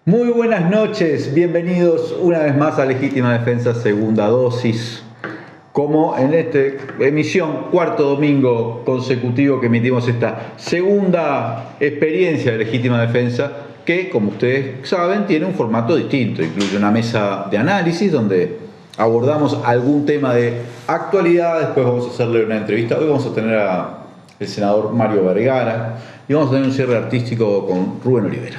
Muy buenas noches, bienvenidos una vez más a Legítima Defensa Segunda Dosis. Como en esta emisión, cuarto domingo consecutivo que emitimos esta segunda experiencia de Legítima Defensa, que como ustedes saben tiene un formato distinto, incluye una mesa de análisis donde abordamos algún tema de actualidad, después vamos a hacerle una entrevista. Hoy vamos a tener al senador Mario Vergara y vamos a tener un cierre artístico con Rubén Olivera.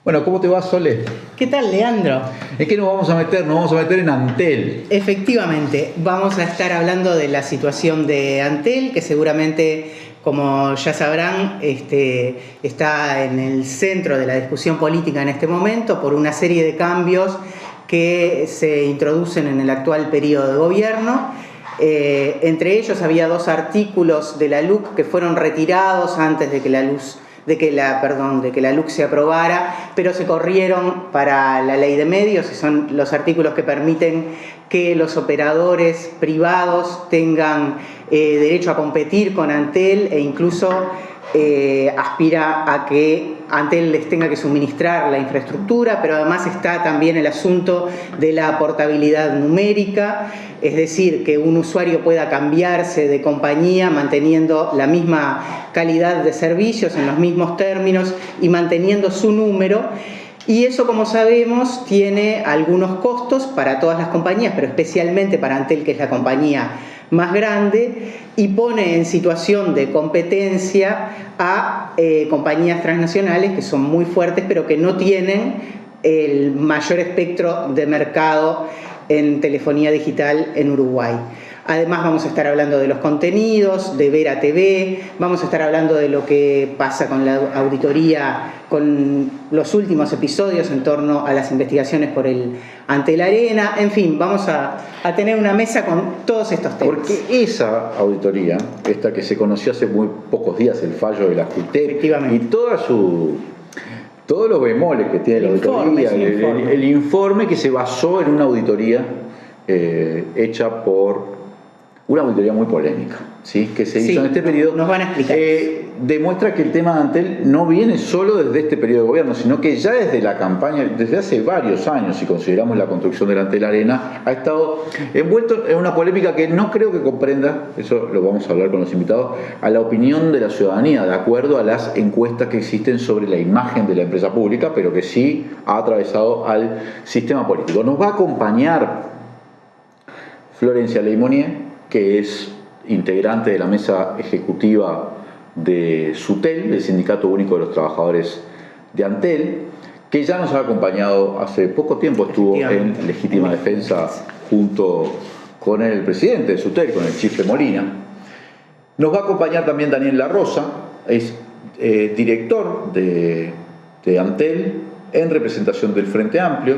Bueno, ¿cómo te va, Sole? ¿Qué tal, Leandro? ¿En qué nos vamos a meter? Nos vamos a meter en Antel. Efectivamente, vamos a estar hablando de la situación de Antel, que seguramente, como ya sabrán, está en el centro de la discusión política en este momento por una serie de cambios que se introducen en el actual periodo de gobierno. Entre ellos había 2 artículos de la LUC que fueron retirados antes de que la LUC se aprobara, pero se corrieron para la ley de medios, y son los artículos que permiten que los operadores privados tengan derecho a competir con Antel e incluso aspira a que Antel les tenga que suministrar la infraestructura, pero además está también el asunto de la portabilidad numérica, es decir, que un usuario pueda cambiarse de compañía manteniendo la misma calidad de servicios en los mismos términos y manteniendo su número. Y eso, como sabemos, tiene algunos costos para todas las compañías, pero especialmente para Antel, que es la compañía más grande, y pone en situación de competencia a compañías transnacionales que son muy fuertes, pero que no tienen el mayor espectro de mercado en telefonía digital en Uruguay. Además vamos a estar hablando de los contenidos, de Vera TV, vamos a estar hablando de lo que pasa con la auditoría, con los últimos episodios en torno a las investigaciones por el Antel Arena. En fin, vamos a tener una mesa con todos estos temas. Porque esa auditoría, esta que se conoció hace muy pocos días, el fallo de la JUTEP y todos los bemoles que tiene la auditoría, el informe que se basó en una auditoría hecha por una auditoría muy polémica, ¿sí? Que se hizo en este periodo. Nos van a explicar. Demuestra que el tema de Antel no viene solo desde este periodo de gobierno, sino que ya desde la campaña, desde hace varios años, si consideramos la construcción del Antel Arena, ha estado envuelto en una polémica que no creo que comprenda, eso lo vamos a hablar con los invitados, a la opinión de la ciudadanía, de acuerdo a las encuestas que existen sobre la imagen de la empresa pública, pero que sí ha atravesado al sistema político. Nos va a acompañar Florencia Leimonier, que es integrante de la mesa ejecutiva de SUTEL, el Sindicato Único de los Trabajadores de Antel, que ya nos ha acompañado hace poco tiempo, estuvo en Legítima Defensa junto con el presidente de SUTEL, con el Chifle Molina. Nos va a acompañar también Daniel La Rosa, es director de Antel en representación del Frente Amplio.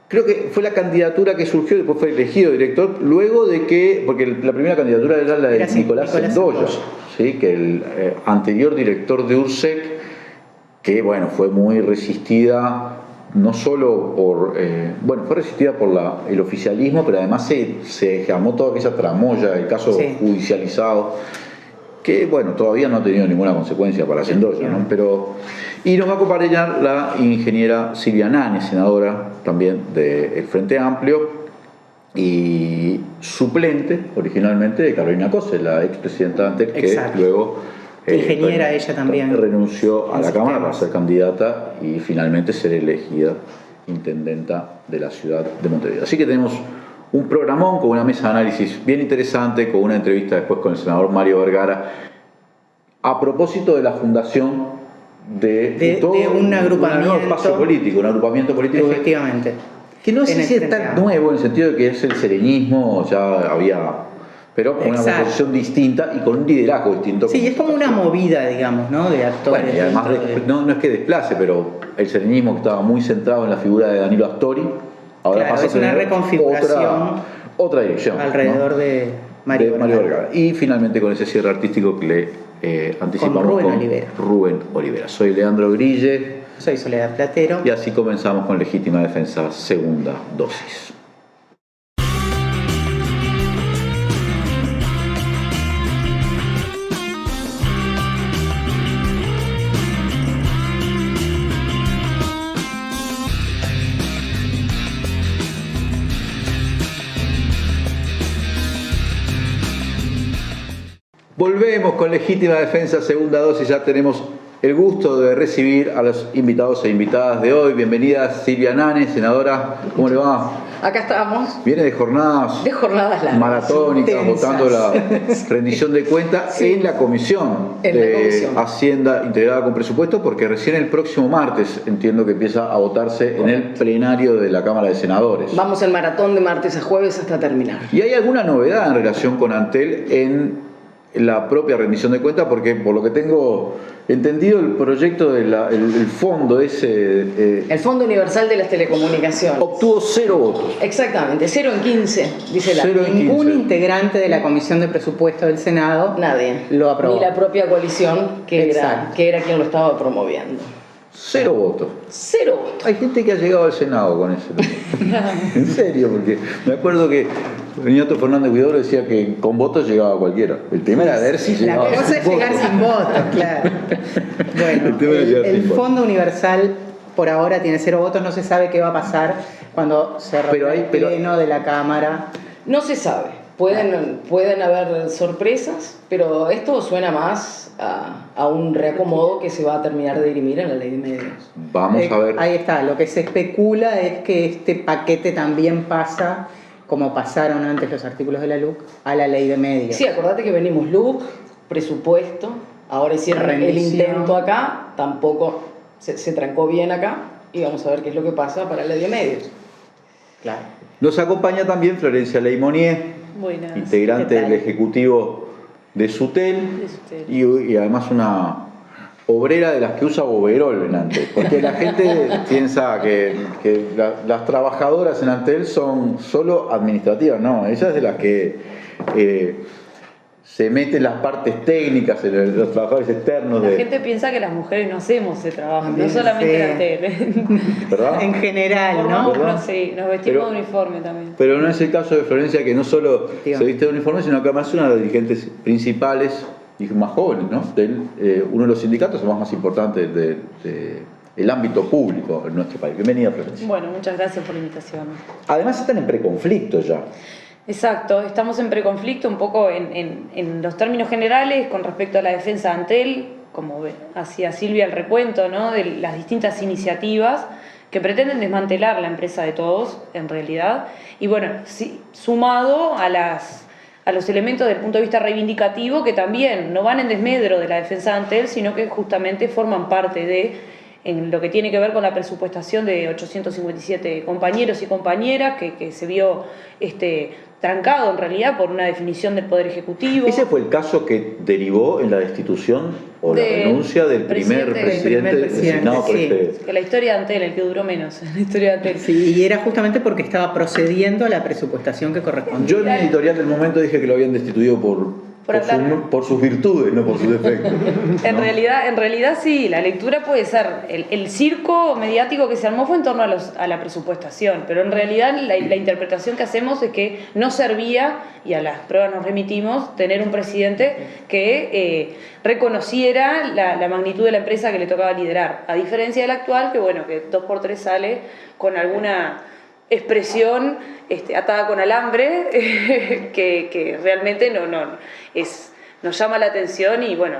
Creo que fue la candidatura que surgió, después fue elegido director, luego de que, porque la primera candidatura era la de Nicolás Sendoya, ¿sí? Que el anterior director de URSEC, que bueno, fue muy resistida, no solo por, fue resistida por el oficialismo, pero además se armó toda aquella tramoya, el caso judicializado, que bueno, todavía no ha tenido ninguna consecuencia para Sendoya, ¿no? Y nos va a acompañar la ingeniera Silvia Nani, senadora también del Frente Amplio y suplente originalmente de Carolina Cose, la expresidenta de Antel, que luego ingeniera ella también renunció a la Cámara para ser candidata y finalmente ser elegida intendenta de la ciudad de Montevideo. Así que tenemos un programón con una mesa de análisis bien interesante, con una entrevista después con el senador Mario Vergara a propósito de la fundación de un agrupamiento político, efectivamente, que no sé si es tan nuevo en el sentido de que es el sereñismo, ya había, pero con una composición distinta y con un liderazgo distinto. Sí, es como una movida, digamos, ¿no? De actores. Bueno, y además no es que desplace, pero el sereñismo, que estaba muy centrado en la figura de Danilo Astori, ahora pasa a tener una reconfiguración otra dirección alrededor, ¿no? de Mario Vergara. Y finalmente con ese cierre artístico que le anticipamos con Rubén Olivera. Soy Leandro Grille. Soy Soledad Platero. Y así comenzamos con Legítima Defensa Segunda Dosis. Volvemos con Legítima Defensa, segunda dosis. Ya tenemos el gusto de recibir a los invitados e invitadas de hoy. Bienvenida Silvia Nane, senadora. ¿Cómo le va? Acá estamos. Viene de jornadas largas, maratónicas, intensas, votando la rendición de cuentas en la Comisión de Hacienda integrada con presupuesto, porque recién el próximo martes entiendo que empieza a votarse en el plenario de la Cámara de Senadores. Vamos al maratón de martes a jueves hasta terminar. ¿Y hay alguna novedad en relación con Antel en la propia rendición de cuentas? Porque por lo que tengo entendido, el proyecto del fondo ese... el Fondo Universal de las Telecomunicaciones obtuvo 0 votos. Exactamente, 0 en 15, dice la... 0 en 15. Ningún integrante de la Comisión de Presupuesto del Senado Nadie. lo aprobó. Ni la propia coalición, que era quien lo estaba promoviendo. 0 votos. 0 votos. Hay gente que ha llegado al Senado con eso. En serio, porque me acuerdo que Renato Fernández Huidobro decía que con votos llegaba cualquiera. El tema era ver si llegaba. La cosa es llegar sin votos, claro. Bueno, el Fondo Universal por ahora tiene 0 votos, no se sabe qué va a pasar cuando se reúne el pleno de la Cámara. No se sabe. Pueden haber sorpresas, pero esto suena más a un reacomodo que se va a terminar de dirimir en la ley de medios. Vamos a ver. Ahí está, lo que se especula es que este paquete también pasa, como pasaron antes los artículos de la LUC, a la ley de medios. Sí, acordate que venimos LUC, presupuesto, ahora hicieron el intento acá, tampoco se trancó bien acá, y vamos a ver qué es lo que pasa para la ley de medios. Claro. Nos acompaña también Florencia Leymonier, Buenas. integrante del Ejecutivo de SUTEL, y además una obrera de las que usa overol en Antel, porque la gente piensa que las trabajadoras en Antel son solo administrativas. No, ella es de las que se meten las partes técnicas, los trabajadores externos. La gente piensa que las mujeres no hacemos ese trabajo, no solamente en Antel. ¿Verdad? En general, ¿no? Sí, nos vestimos de uniforme también. Pero no es el caso de Florencia, que no solo se viste de uniforme, sino que además es una de las dirigentes principales y más jóvenes, ¿no? Uno de los sindicatos más importantes del ámbito público en nuestro país. Bienvenida, Florencia. Bueno, muchas gracias por la invitación. Además están en preconflicto ya. Exacto, estamos en preconflicto un poco en los términos generales con respecto a la defensa de Antel, como hacía Silvia el recuento, ¿no?, de las distintas iniciativas que pretenden desmantelar la empresa de todos, en realidad, y bueno, sí, sumado a los elementos del punto de vista reivindicativo, que también no van en desmedro de la defensa de Antel, sino que justamente forman parte en lo que tiene que ver con la presupuestación de 857 compañeros y compañeras, que se vio trancado en realidad por una definición del Poder Ejecutivo. ¿Ese fue el caso que derivó en la destitución o la renuncia del primer presidente designado por este? Que la historia de Antel, el que duró menos, la historia de Antel. Sí, y era justamente porque estaba procediendo a la presupuestación que correspondía. Yo en mi editorial del momento dije que lo habían destituido por sus virtudes, no por sus defectos, ¿no? En realidad sí, la lectura puede ser, el circo mediático que se armó fue en torno a la presupuestación, pero en realidad la interpretación que hacemos es que no servía, y a las pruebas nos remitimos, tener un presidente que reconociera la magnitud de la empresa que le tocaba liderar, a diferencia del actual, que bueno, que 2x3 sale con alguna expresión atada con alambre que realmente nos llama la atención y bueno,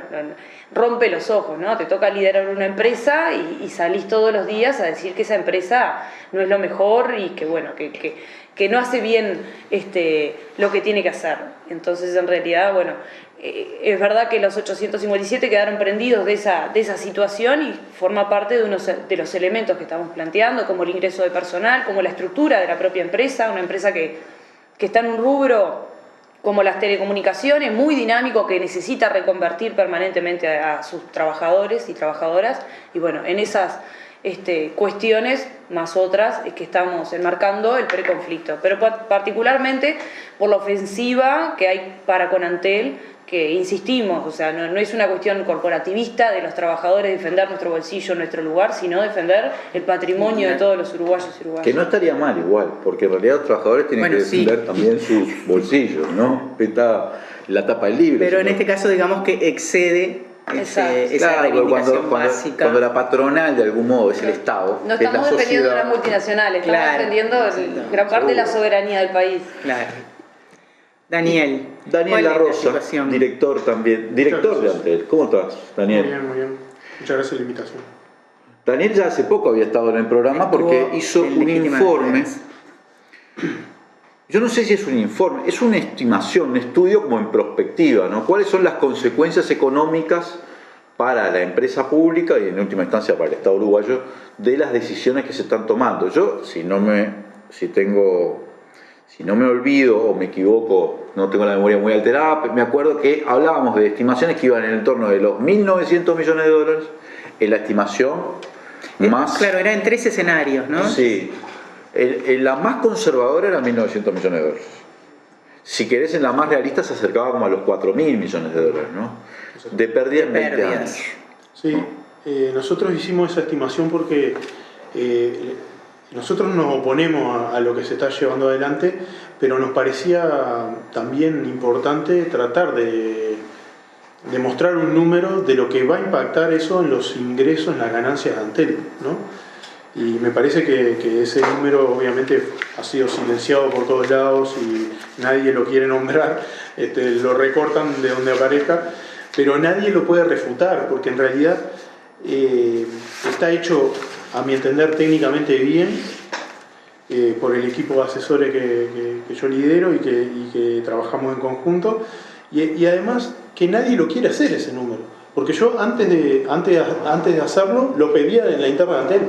rompe los ojos, ¿no? Te toca liderar una empresa y salís todos los días a decir que esa empresa no es lo mejor y que bueno, que no hace bien lo que tiene que hacer. Entonces, en realidad, bueno, es verdad que los 857 quedaron prendidos de esa situación y forma parte de los elementos que estamos planteando, como el ingreso de personal, como la estructura de la propia empresa, una empresa que está en un rubro como las telecomunicaciones, muy dinámico, que necesita reconvertir permanentemente a sus trabajadores y trabajadoras, y bueno, en esas cuestiones, más otras, es que estamos enmarcando el preconflicto, pero particularmente por la ofensiva que hay para con Antel, que insistimos, o sea, no es una cuestión corporativista de los trabajadores defender nuestro bolsillo, nuestro lugar, sino defender el patrimonio de todos los uruguayos y uruguayas. Que no estaría mal igual, porque en realidad los trabajadores tienen que defender también sus bolsillos, ¿no? Está la tapa del libro. Pero en este caso, digamos que excede esa reivindicación básica. Cuando la patronal de algún modo es el Estado. No estamos defendiendo de las multinacionales, estamos defendiendo gran parte de la soberanía del país. Claro. Daniel. Daniel ¿Cuál La es Rosa, situación? director también, director de Antel. ¿Cómo estás, Daniel? Muy bien. Muchas gracias por la invitación. Daniel ya hace poco había estado en el programa porque Estuvo hizo en un Legítima informe. Defensa. Yo no sé si es un informe, es una estimación, un estudio como en prospectiva, ¿no? ¿Cuáles son las consecuencias económicas para la empresa pública y en última instancia para el Estado uruguayo de las decisiones que se están tomando? Yo, si no me olvido o me equivoco, no tengo la memoria muy alterada, me acuerdo que hablábamos de estimaciones que iban en el torno de los 1.900 millones de dólares en la estimación más... Claro, era en 3 escenarios, ¿no? Sí. La más conservadora era 1.900 millones de dólares. Si querés, en la más realista se acercaba como a los 4.000 millones de dólares, ¿no? De pérdida en 20 años. Sí, nosotros hicimos esa estimación porque nosotros nos oponemos a lo que se está llevando adelante, pero nos parecía también importante tratar de mostrar un número de lo que va a impactar eso en los ingresos, en las ganancias de Antel, ¿no? Y me parece que ese número obviamente ha sido silenciado por todos lados y nadie lo quiere nombrar, lo recortan de donde aparezca, pero nadie lo puede refutar, porque en realidad está hecho, a mi entender, técnicamente bien por el equipo de asesores que yo lidero y que trabajamos en conjunto, y además que nadie lo quiere hacer ese número, porque yo antes de hacerlo lo pedía en la interna de Antel.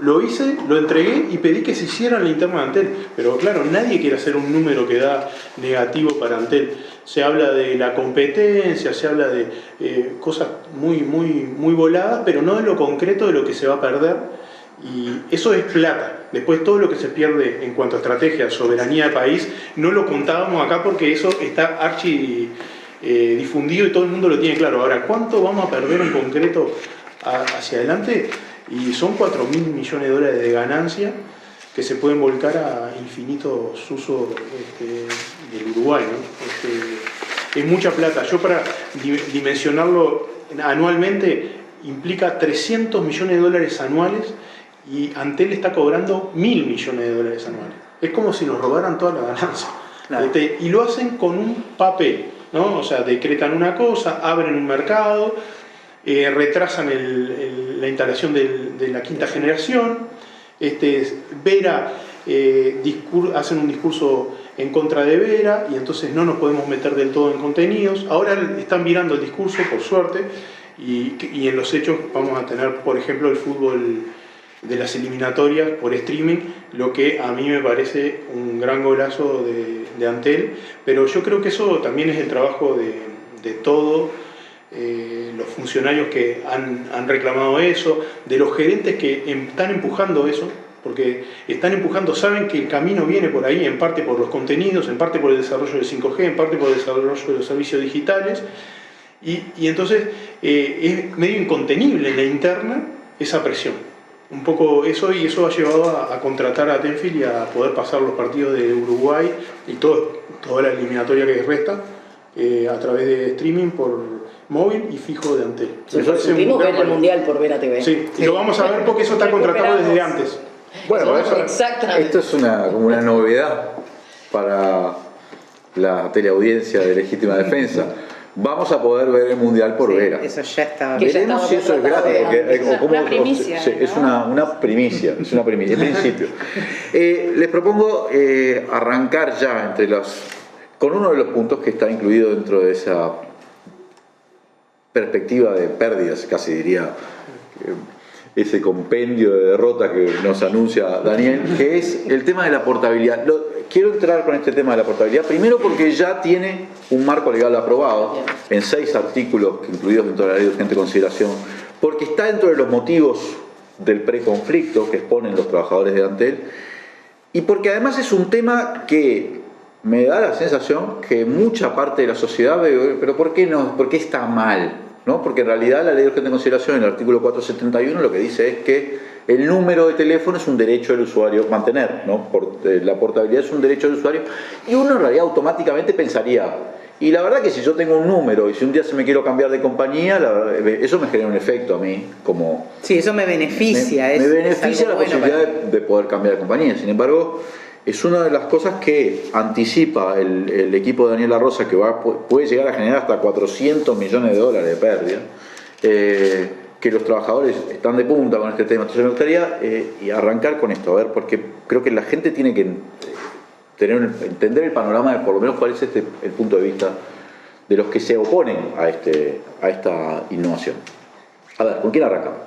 Lo hice, lo entregué y pedí que se hiciera en la interna de Antel. Pero claro, nadie quiere hacer un número que da negativo para Antel. Se habla de la competencia, se habla de cosas muy voladas, pero no de lo concreto de lo que se va a perder. Y eso es plata. Después todo lo que se pierde en cuanto a estrategia, soberanía de país, no lo contábamos acá porque eso está archi difundido y todo el mundo lo tiene claro. Ahora, ¿cuánto vamos a perder en concreto hacia adelante? Y son 4.000 millones de dólares de ganancia que se pueden volcar a infinitos usos del Uruguay, ¿no? Es mucha plata. Yo para dimensionarlo anualmente implica 300 millones de dólares anuales y Antel está cobrando 1.000 millones de dólares anuales. Es como si nos robaran toda la ganancia. Claro. Y lo hacen con un papel, ¿no? O sea, decretan una cosa, abren un mercado, retrasan la instalación de la quinta generación, Vera hacen un discurso en contra de Vera y entonces no nos podemos meter del todo en contenidos. Ahora están virando el discurso, por suerte, y en los hechos vamos a tener, por ejemplo, el fútbol de las eliminatorias por streaming, lo que a mí me parece un gran golazo de Antel, pero yo creo que eso también es el trabajo de todo. Los funcionarios que han reclamado eso, de los gerentes que están empujando eso, porque están empujando, saben que el camino viene por ahí, en parte por los contenidos, en parte por el desarrollo del 5G, en parte por el desarrollo de los servicios digitales, y entonces es medio incontenible en la interna esa presión. Un poco eso, y eso ha llevado a contratar a Tenfield y a poder pasar los partidos de Uruguay y toda la eliminatoria que resta a través de streaming por móvil y fijo de Antel. Supimos ver el Mundial por Vera TV. Sí, y lo vamos a ver porque eso está contratado desde antes. Bueno, exactamente. Esto es como una novedad para la teleaudiencia de Legítima Defensa. Vamos a poder ver el Mundial por Vera. Eso ya estaba. Veremos si eso es gratis. Una primicia. Sí, es una primicia, en principio. Les propongo arrancar ya con uno de los puntos que está incluido dentro de esa perspectiva de pérdidas, casi diría, ese compendio de derrotas que nos anuncia Daniel, que es el tema de la portabilidad. Quiero entrar con este tema de la portabilidad, primero porque ya tiene un marco legal aprobado, en 6 artículos incluidos dentro de la ley de urgente consideración, porque está dentro de los motivos del preconflicto que exponen los trabajadores de Antel, y porque además es un tema que me da la sensación que mucha parte de la sociedad ve, pero ¿por qué no? ¿Por qué está mal? ¿No? Porque en realidad la ley de urgente consideración, en el artículo 471, lo que dice es que el número de teléfono es un derecho del usuario mantener, ¿no? La portabilidad es un derecho del usuario, y uno en realidad automáticamente pensaría, y la verdad que si yo tengo un número y si un día se me quiero cambiar de compañía, eso me genera un efecto a mí, como... Sí, eso me beneficia. Me beneficia la posibilidad de poder cambiar de compañía. Sin embargo, es una de las cosas que anticipa el equipo de Daniel La Rosa, que puede llegar a generar hasta 400 millones de dólares de pérdida, que los trabajadores están de punta con este tema. Entonces me gustaría y arrancar con esto, a ver, porque creo que la gente tiene que entender el panorama de por lo menos cuál es el punto de vista de los que se oponen a esta innovación. A ver, ¿con quién arrancamos?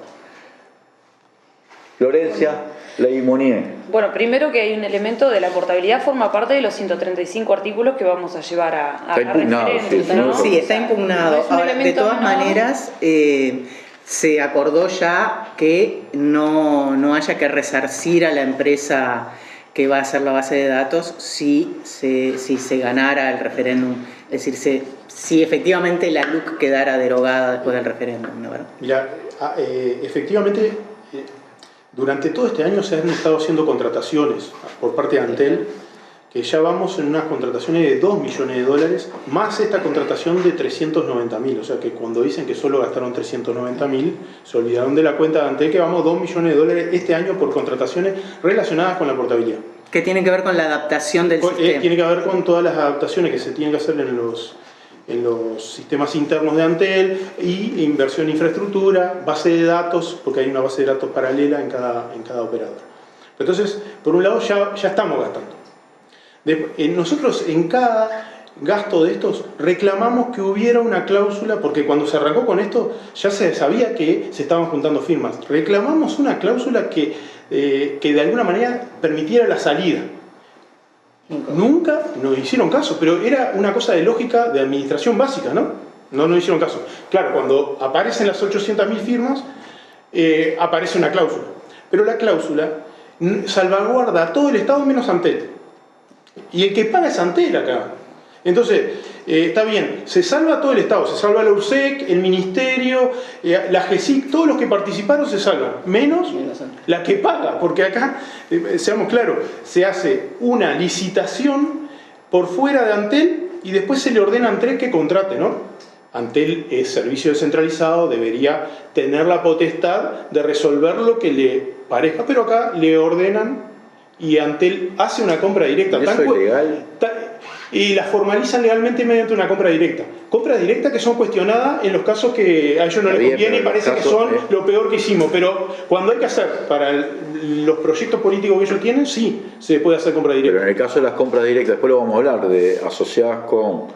Florencia, Leimonier. Bueno, primero que hay un elemento de la portabilidad, forma parte de los 135 artículos que vamos a llevar a Está impugnado, referéndum, ¿no? Sí, está impugnado. No es un Ahora, de elemento todas menor. maneras, se acordó ya que no haya que resarcir a la empresa que va a hacer la base de datos si se ganara el referéndum. Es decir, si efectivamente la LUC quedara derogada después del referéndum, ¿no? Mira, efectivamente, durante todo este año se han estado haciendo contrataciones por parte de Antel, que ya vamos en unas contrataciones de 2 millones de dólares, más esta contratación de 390.000. O sea que cuando dicen que solo gastaron 390.000, se olvidaron de la cuenta de Antel, que vamos 2 millones de dólares este año por contrataciones relacionadas con la portabilidad. ¿Qué tiene que ver con la adaptación del sistema? Tiene que ver con todas las adaptaciones que se tienen que hacer en los sistemas internos de Antel, y inversión en infraestructura, base de datos, porque hay una base de datos paralela en cada operador. Entonces, por un lado ya estamos gastando. Nosotros en cada gasto de estos reclamamos que hubiera una cláusula, porque cuando se arrancó con esto ya se sabía que se estaban juntando firmas. Reclamamos una cláusula que de alguna manera permitiera la salida. Nunca nos hicieron caso, pero era una cosa de lógica de administración básica, ¿no? No nos hicieron caso. Claro, cuando aparecen las 800.000 firmas, aparece una cláusula. Pero la cláusula salvaguarda a todo el Estado menos Antel. Y el que paga es Antel acá. Entonces, está bien, se salva todo el Estado, se salva la URSEC, el Ministerio, la GESIC, todos los que participaron se salvan, menos la que paga, porque acá, seamos claros, se hace una licitación por fuera de Antel y después se le ordena a Antel que contrate, ¿no? Antel es servicio descentralizado, debería tener la potestad de resolver lo que le parezca, pero acá le ordenan y Antel hace una compra directa. ¿Eso es legal? Y la formalizan legalmente mediante una compra directa. Compras directas que son cuestionadas en los casos que a ellos no les conviene y parece que son lo peor que hicimos. Pero cuando hay que hacer para los proyectos políticos que ellos tienen, sí, se puede hacer compra directa. Pero en el caso de las compras directas, después lo vamos a hablar, asociadas con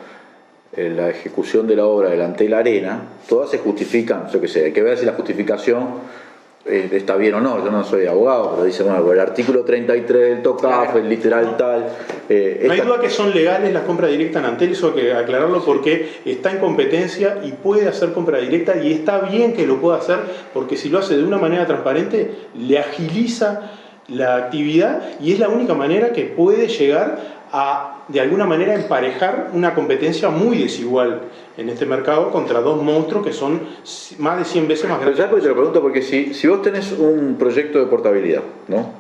la ejecución de la obra del Antel Arena, todas se justifican, yo qué sé, hay que ver si la justificación está bien o no. Yo no soy abogado, pero dice, bueno, el artículo 33 del TOCAF, el literal tal. No hay duda que son legales las compras directas en Antel, eso hay que aclararlo, porque está en competencia y puede hacer compra directa, y está bien que lo pueda hacer, porque si lo hace de una manera transparente, le agiliza la actividad y es la única manera que puede llegar a, de alguna manera, emparejar una competencia muy desigual en este mercado contra dos monstruos que son más de 100 veces más grandes. ¿Sabes por qué te lo pregunto? Porque si vos tenés un proyecto de portabilidad, ¿no?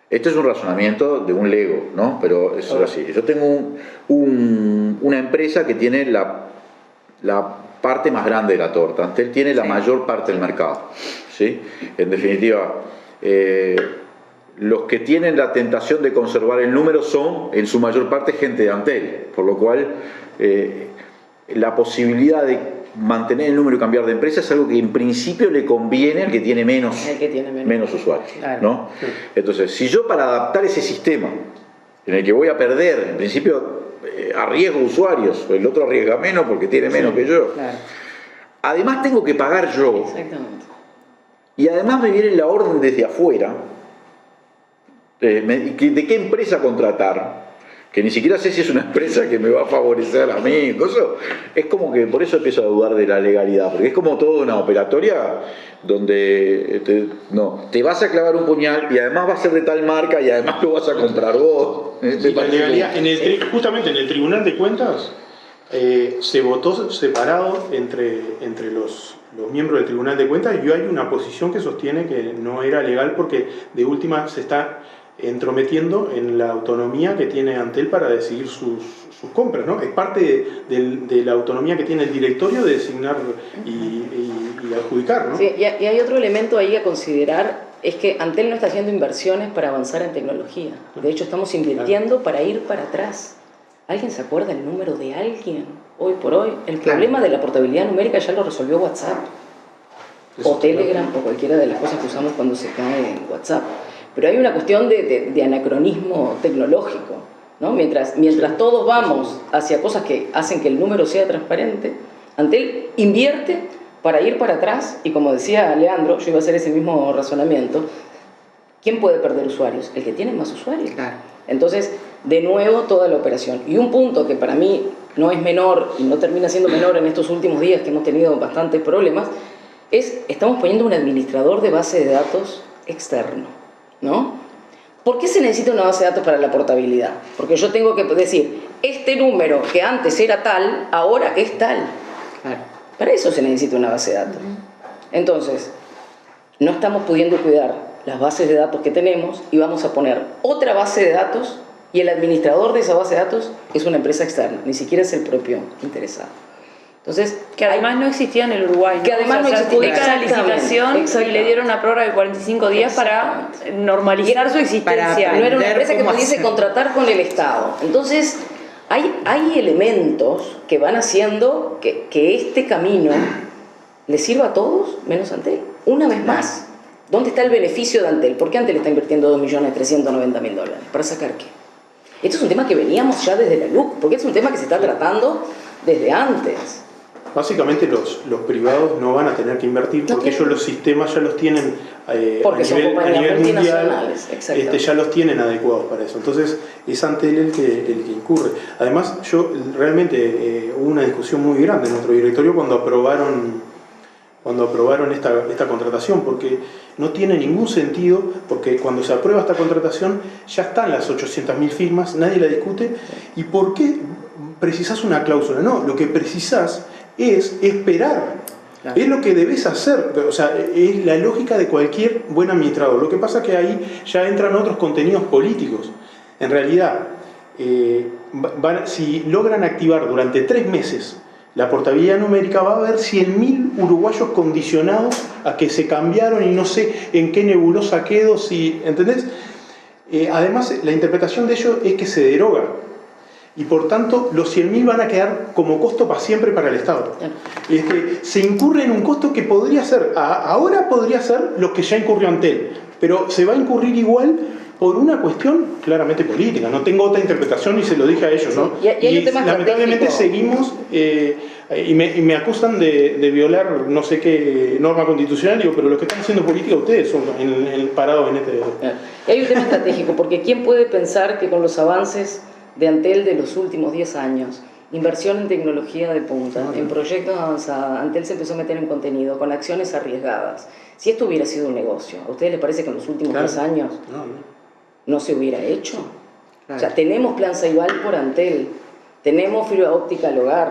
Esto es un razonamiento de un Lego, ¿no? Pero es así. Yo tengo una empresa que tiene la parte más grande de la torta. Antel tiene la mayor parte del mercado, ¿sí? En definitiva, los que tienen la tentación de conservar el número son, en su mayor parte, gente de Antel, por lo cual la posibilidad de mantener el número y cambiar de empresa es algo que en principio le conviene al que tiene menos usuarios, claro, ¿no? Entonces, si yo, para adaptar ese sistema en el que voy a perder, en principio arriesgo usuarios, el otro arriesga menos porque tiene menos que yo, claro, además tengo que pagar yo, Exactamente. y además me viene la orden desde afuera de qué empresa contratar, que ni siquiera sé si es una empresa que me va a favorecer a mí, eso, es como que por eso empiezo a dudar de la legalidad, porque es como toda una operatoria donde te vas a clavar un puñal y además va a ser de tal marca y además lo vas a comprar vos. Sí, la legalidad, justamente en el Tribunal de Cuentas se votó separado entre los miembros del Tribunal de Cuentas, y hay una posición que sostiene que no era legal porque de última se está entrometiendo en la autonomía que tiene Antel para decidir sus compras, ¿no? Es parte de la autonomía que tiene el directorio de designar y adjudicar, ¿no? Sí, y hay otro elemento ahí a considerar es que Antel no está haciendo inversiones para avanzar en tecnología. De hecho, estamos invirtiendo para ir para atrás. ¿Alguien se acuerda el número de alguien hoy por hoy? El problema de la portabilidad numérica ya lo resolvió WhatsApp, o Telegram, o cualquiera de las cosas que usamos cuando se cae en WhatsApp. Pero hay una cuestión de anacronismo tecnológico, ¿no? Mientras todos vamos hacia cosas que hacen que el número sea transparente, Antel invierte para ir para atrás, y como decía Leandro, yo iba a hacer ese mismo razonamiento, ¿quién puede perder usuarios? El que tiene más usuarios. Claro. Entonces, de nuevo, toda la operación. Y un punto que para mí no es menor, y no termina siendo menor en estos últimos días que hemos tenido bastantes problemas, es, estamos poniendo un administrador de base de datos externo, ¿no? ¿Por qué se necesita una base de datos para la portabilidad? Porque yo tengo que decir, este número que antes era tal, ahora es tal. Claro. Para eso se necesita una base de datos. Entonces, no estamos pudiendo cuidar las bases de datos que tenemos y vamos a poner otra base de datos, y el administrador de esa base de datos es una empresa externa, ni siquiera es el propio interesado. Entonces, que además no existía en el Uruguay, ¿no? Que además no existía. Adjudica la licitación y le dieron una prórroga de 45 días para normalizar su existencia. No era una empresa que pudiese contratar con el Estado. Entonces, hay elementos que van haciendo que este camino le sirva a todos, menos a Antel. Una vez más, ¿dónde está el beneficio de Antel? ¿Por qué Antel está invirtiendo $2.390.000? ¿Para sacar qué? Esto es un tema que veníamos ya desde la LUC, porque es un tema que se está tratando desde antes. Básicamente los privados no van a tener que invertir porque ellos los sistemas ya los tienen a nivel mundial, ya los tienen adecuados para eso. Entonces es Antel el que incurre. Además, realmente hubo una discusión muy grande en nuestro directorio cuando aprobaron esta contratación, porque no tiene ningún sentido, porque cuando se aprueba esta contratación ya están las 800.000 firmas, nadie la discute. ¿Y por qué precisás una cláusula? No, lo que precisás es esperar. Claro. Es lo que debes hacer, o sea, es la lógica de cualquier buen administrador. Lo que pasa es que ahí ya entran otros contenidos políticos. En realidad, si logran activar durante 3 meses la portabilidad numérica, va a haber 100.000 uruguayos condicionados a que se cambiaron y no sé en qué nebulosa quedo, ¿entendés? Además, la interpretación de ello es que se deroga. Y por tanto, los 100.000 van a quedar como costo para siempre para el Estado. Se incurre en un costo que podría ser, ahora podría ser lo que ya incurrió Antel, pero se va a incurrir igual por una cuestión claramente política. No tengo otra interpretación y se lo dije a ellos, ¿no? Y lamentablemente seguimos, y me acusan de violar no sé qué norma constitucional, digo, pero los que están haciendo política ustedes son parados en este... Y hay un tema estratégico, porque ¿quién puede pensar que con los avances de Antel de los últimos 10 años, inversión en tecnología de punta, en proyectos avanzados, Antel se empezó a meter en contenido, con acciones arriesgadas? Si esto hubiera sido un negocio, ¿a ustedes les parece que en los últimos 10 años no se hubiera hecho? Claro. O sea, tenemos Plan Ceibal por Antel, tenemos fibra óptica al hogar,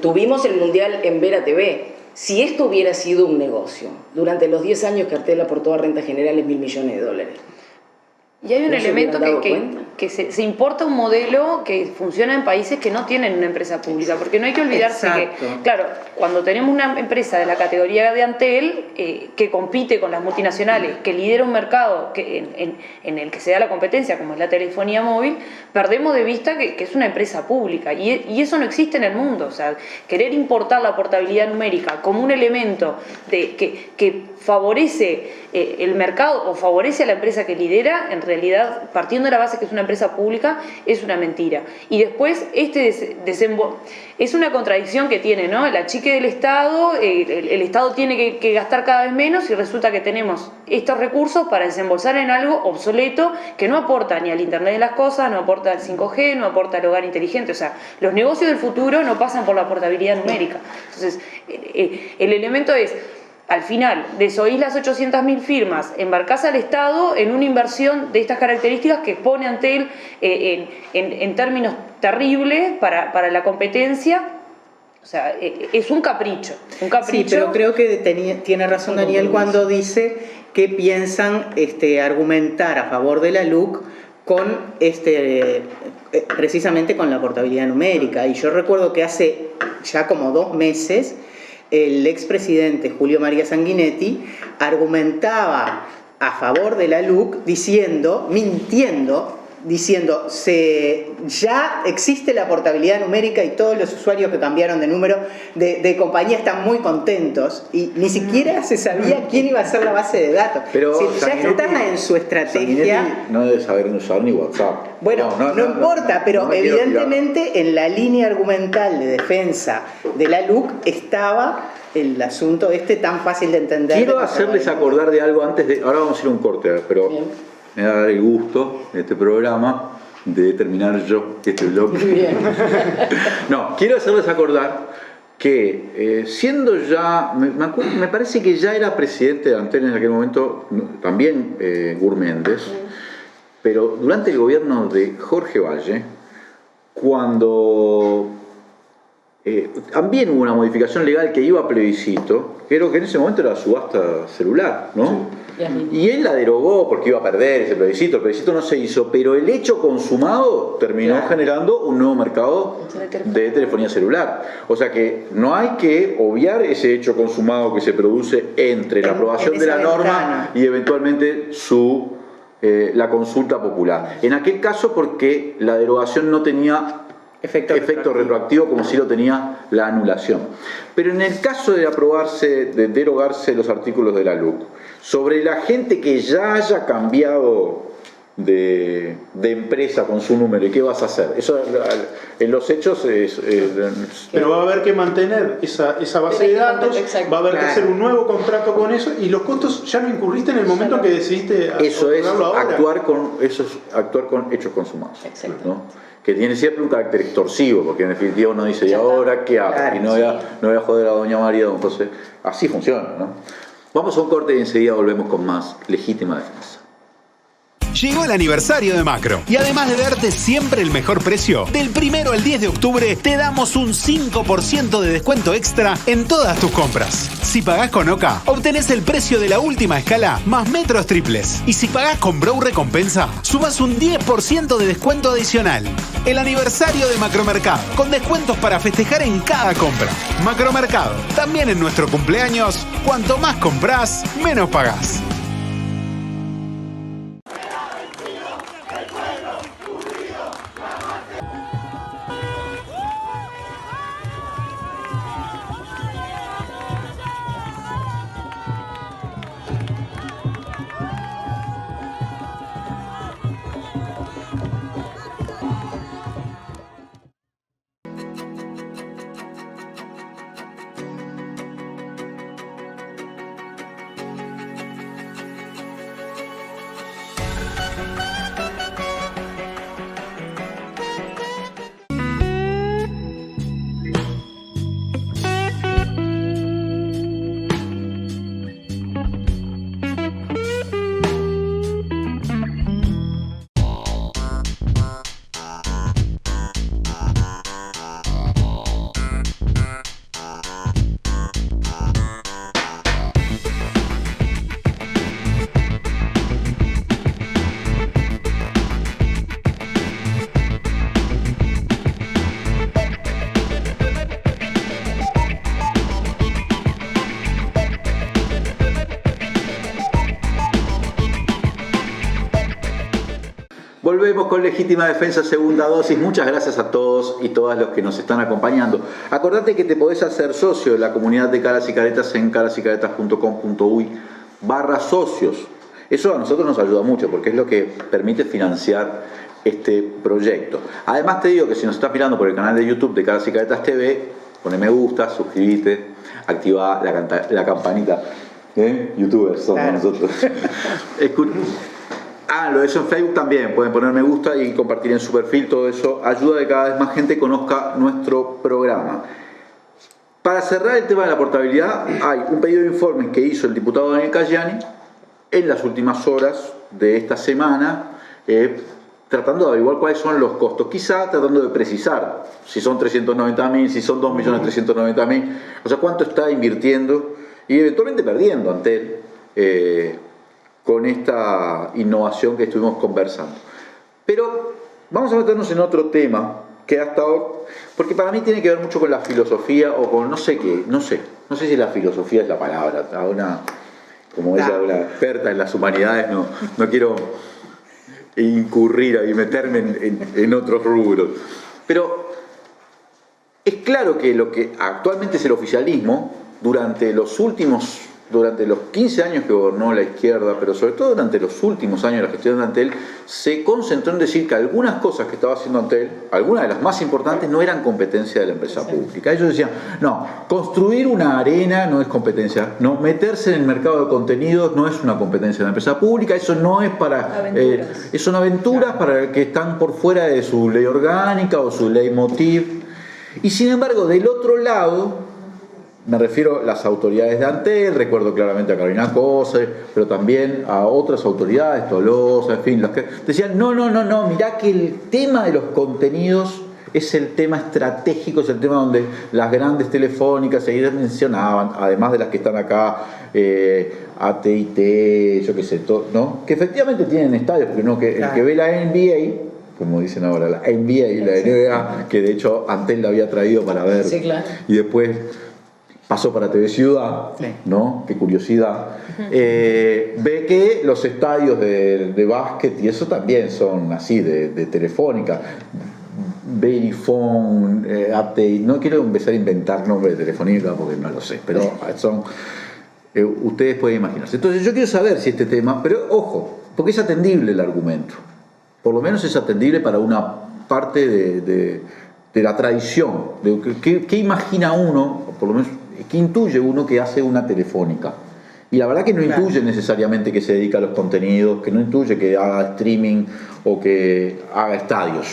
tuvimos el Mundial en Vera TV. Si esto hubiera sido un negocio, durante los 10 años que Antel aportó a renta general es $1.000 millones. Y hay un elemento que se importa un modelo que funciona en países que no tienen una empresa pública, porque no hay que olvidarse que, claro, cuando tenemos una empresa de la categoría de Antel que compite con las multinacionales, que lidera un mercado en el que se da la competencia, como es la telefonía móvil, perdemos de vista que es una empresa pública, y eso no existe en el mundo. O sea, querer importar la portabilidad numérica como un elemento que favorece el mercado o favorece a la empresa que lidera, en realidad, partiendo de la base que es una empresa pública, es una mentira. Y después, es una contradicción que tiene, ¿no? El achique del Estado, el Estado tiene que gastar cada vez menos, y resulta que tenemos estos recursos para desembolsar en algo obsoleto que no aporta ni al Internet de las cosas, no aporta al 5G, no aporta al hogar inteligente. O sea, los negocios del futuro no pasan por la portabilidad numérica. Entonces, el elemento es, al final, desoís las 800.000 firmas, embarcás al Estado en una inversión de estas características que expone Antel en términos terribles para la competencia. O sea, es un capricho. Sí, pero creo que tiene razón Daniel cuando dice que piensan argumentar a favor de la LUC con precisamente con la portabilidad numérica. Y yo recuerdo que hace ya como 2 meses el expresidente Julio María Sanguinetti argumentaba a favor de la LUC mintiendo, diciendo ya existe la portabilidad numérica y todos los usuarios que cambiaron de número de compañía están muy contentos y ni siquiera se sabía quién iba a ser la base de datos. Pero ya está en su estrategia. No debe saber usar ni WhatsApp. Bueno, no importa, pero evidentemente en la línea argumental de defensa de la LUC estaba el asunto tan fácil de entender. Quiero hacerles acordar de algo antes de... Ahora vamos a ir a un corte, pero... Bien. Me da el gusto de este programa de terminar yo este bloque. Bien. No, quiero hacerles acordar que siendo ya, me parece que ya era presidente de Antel en aquel momento, también Gurméndez, pero durante el gobierno de Jorge Valle, cuando también hubo una modificación legal que iba a plebiscito, creo que en ese momento era subasta celular, ¿no? Sí. Y él la derogó porque iba a perder ese plebiscito, el plebiscito no se hizo, pero el hecho consumado terminó generando un nuevo mercado de telefonía celular. O sea que no hay que obviar ese hecho consumado que se produce entre la aprobación de la norma y eventualmente la consulta popular. En aquel caso porque la derogación no tenía efecto retroactivo como si lo tenía la anulación. Pero en el caso de derogarse los artículos de la LUC, sobre la gente que ya haya cambiado de empresa con su número, ¿y qué vas a hacer? Eso en los hechos pero va a haber que mantener esa base de datos, va a haber que hacer un nuevo contrato con eso, y los costos ya no incurriste en el momento en que decidiste actuar con hechos consumados, ¿no? Que tiene siempre un carácter extorsivo, porque en definitiva uno dice, ¿y ahora qué hago? Claro, y no voy a joder a doña María, don José. Así funciona, ¿no? Vamos a un corte y enseguida volvemos con más Legítima Defensa. Llegó el aniversario de Macro y además de darte siempre el mejor precio, del 1 al 10 de octubre te damos un 5% de descuento extra en todas tus compras. Si pagás con OCA, obtenés el precio de la última escala más metros triples. Y si pagás con Brow Recompensa, sumás un 10% de descuento adicional. El aniversario de Macromercado, con descuentos para festejar en cada compra. Macromercado, también en nuestro cumpleaños, cuanto más comprás, menos pagás. Volvemos con Legítima Defensa, segunda dosis. Muchas gracias a todos y todas los que nos están acompañando. Acordate que te podés hacer socio de la comunidad de Caras y Caretas en carasycaretas.com.uy/socios. Eso a nosotros nos ayuda mucho porque es lo que permite financiar este proyecto. Además te digo que si nos estás mirando por el canal de YouTube de Caras y Caretas TV, pone me gusta, suscríbete, activa la campanita. Youtubers somos nosotros. Lo de eso en Facebook también, pueden poner me gusta y compartir en su perfil, todo eso ayuda a que cada vez más gente conozca nuestro programa. Para cerrar el tema de la portabilidad, hay un pedido de informes que hizo el diputado Daniel Cayani en las últimas horas de esta semana, tratando de averiguar cuáles son los costos, quizá tratando de precisar si son 390.000, si son 2.390.000, o sea, cuánto está invirtiendo y eventualmente perdiendo Antel con esta innovación que estuvimos conversando. Pero vamos a meternos en otro tema que ha estado, porque para mí tiene que ver mucho con la filosofía o con no sé no sé si la filosofía es la palabra, como ella, una experta en las humanidades, no quiero incurrir y meterme en otros rubros. Pero es claro que lo que actualmente es el oficialismo, durante los 15 años que gobernó la izquierda, pero sobre todo durante los últimos años de la gestión de Antel, se concentró en decir que algunas cosas que estaba haciendo Antel, algunas de las más importantes, no eran competencia de la empresa pública. Ellos decían, no, construir una arena no es competencia, no, meterse en el mercado de contenidos no es una competencia de la empresa pública, eso no es para... son aventuras para que están por fuera de su ley orgánica o su leitmotiv. Y sin embargo, del otro lado... Me refiero a las autoridades de Antel, recuerdo claramente a Carolina Cose, pero también a otras autoridades, Tolosa, en fin, las que decían, no, mirá que el tema de los contenidos es el tema estratégico, es el tema donde las grandes telefónicas se mencionaban, además de las que están acá, AT&T, yo qué sé, ¿no? Que efectivamente tienen estadios, porque no, que el que ve la NBA, como dicen ahora, la NBA y la NBA, que de hecho Antel la había traído para ver, y después pasó para TV Ciudad, ¿no? Qué curiosidad. Ve que los estadios de básquet y eso también son así, de Telefónica. Verifone, AT&T, no quiero empezar a inventar nombres de Telefónica porque no lo sé, pero son... ustedes pueden imaginarse. Entonces yo quiero saber si este tema, pero ojo, porque es atendible el argumento. Por lo menos es atendible para una parte de la tradición. ¿Qué imagina uno, o por lo menos... ¿Qué intuye uno que hace una telefónica? Y la verdad que no intuye necesariamente que se dedica a los contenidos, que no intuye que haga streaming o que haga estadios.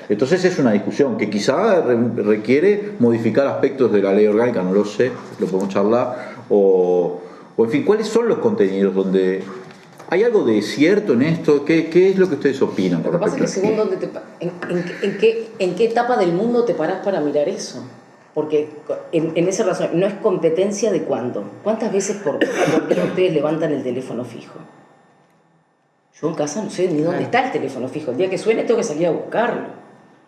Entonces es una discusión que quizá requiere modificar aspectos de la ley orgánica, no lo sé, lo podemos charlar, o en fin, ¿cuáles son los contenidos donde hay algo de cierto en esto? ¿Qué es lo que ustedes opinan? Lo que pasa es que según dónde en qué etapa del mundo te parás para mirar eso. Porque en esa razón no es competencia de cuándo. ¿Cuántas veces por día ustedes levantan el teléfono fijo? Yo en casa no sé ni dónde está el teléfono fijo. El día que suene tengo que salir a buscarlo,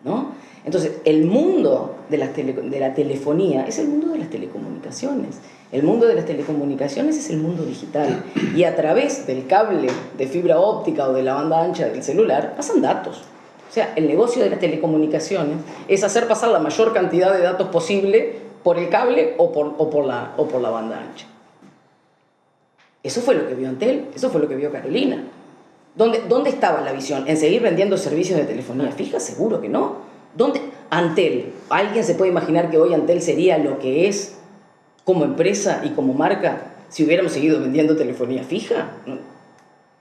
¿no? Entonces, el mundo de la telefonía es el mundo de las telecomunicaciones. El mundo de las telecomunicaciones es el mundo digital. Y a través del cable de fibra óptica o de la banda ancha del celular pasan datos. O sea, el negocio de las telecomunicaciones es hacer pasar la mayor cantidad de datos posible por el cable o por la banda ancha. Eso fue lo que vio Antel, eso fue lo que vio Carolina. ¿Dónde estaba la visión? ¿En seguir vendiendo servicios de telefonía fija? Seguro que no. ¿Dónde? Antel. ¿Alguien se puede imaginar que hoy Antel sería lo que es como empresa y como marca si hubiéramos seguido vendiendo telefonía fija? No.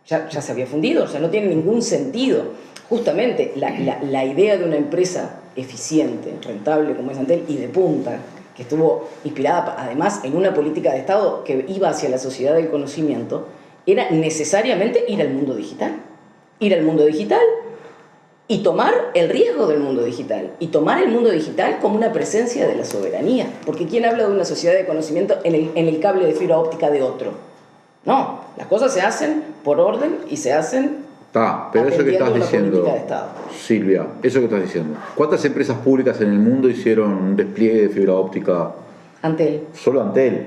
Ya se había fundido, o sea, no tiene ningún sentido. Justamente la idea de una empresa eficiente, rentable como es Antel y de punta, que estuvo inspirada además en una política de Estado que iba hacia la sociedad del conocimiento, era necesariamente ir al mundo digital. Ir al mundo digital y tomar el riesgo del mundo digital. Y tomar el mundo digital como una presencia de la soberanía. Porque ¿quién habla de una sociedad de conocimiento en el cable de fibra óptica de otro? No, las cosas se hacen por orden y se hacen... pero eso que estás diciendo, Silvia, eso que estás diciendo, ¿cuántas empresas públicas en el mundo hicieron un despliegue de fibra óptica? Antel. Solo Antel.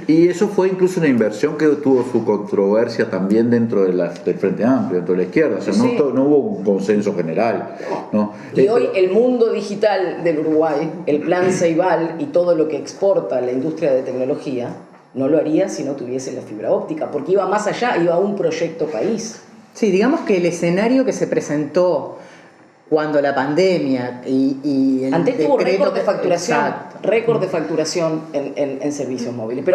Y eso fue incluso una inversión que tuvo su controversia también dentro del Frente Amplio, dentro de la izquierda. O sea, no hubo un consenso general, ¿no? Y hoy el mundo digital del Uruguay, el plan Ceibal y todo lo que exporta la industria de tecnología, no lo haría si no tuviese la fibra óptica, porque iba más allá, iba a un proyecto país. Sí, digamos que el escenario que se presentó cuando la pandemia y el Antes tuvo récord de facturación, exacto, récord de facturación en servicios móviles.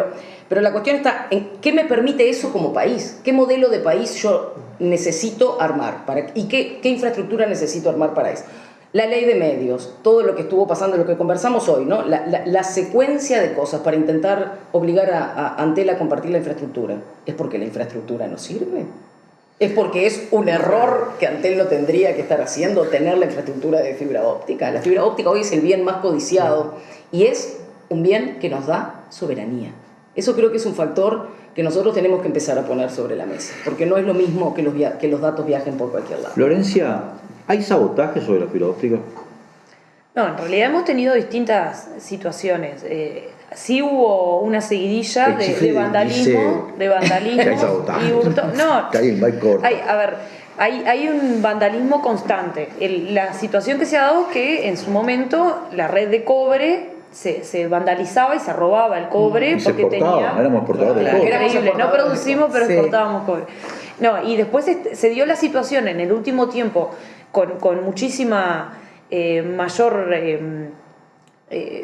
Pero la cuestión está en qué me permite eso como país, qué modelo de país yo necesito armar y qué infraestructura necesito armar para eso. La ley de medios, todo lo que estuvo pasando, lo que conversamos hoy, ¿no? La secuencia de cosas para intentar obligar a Antel a compartir la infraestructura, ¿es porque la infraestructura no sirve? ¿Es porque es un error que Antel no tendría que estar haciendo, tener la infraestructura de fibra óptica? La fibra óptica hoy es el bien más codiciado y es un bien que nos da soberanía. Eso creo que es un factor que nosotros tenemos que empezar a poner sobre la mesa, porque no es lo mismo que los datos viajen por cualquier lado. Florencia, ¿hay sabotaje sobre la fibra óptica? No, en realidad hemos tenido distintas situaciones. sí hubo una seguidilla de vandalismo, y hurto. No, hay un vandalismo constante. La situación que se ha dado es que en su momento la red de cobre se vandalizaba y se robaba el cobre y porque éramos exportadores de cobre. Increíble, no producimos pero exportábamos cobre. No, y después se dio la situación en el último tiempo con muchísima mayor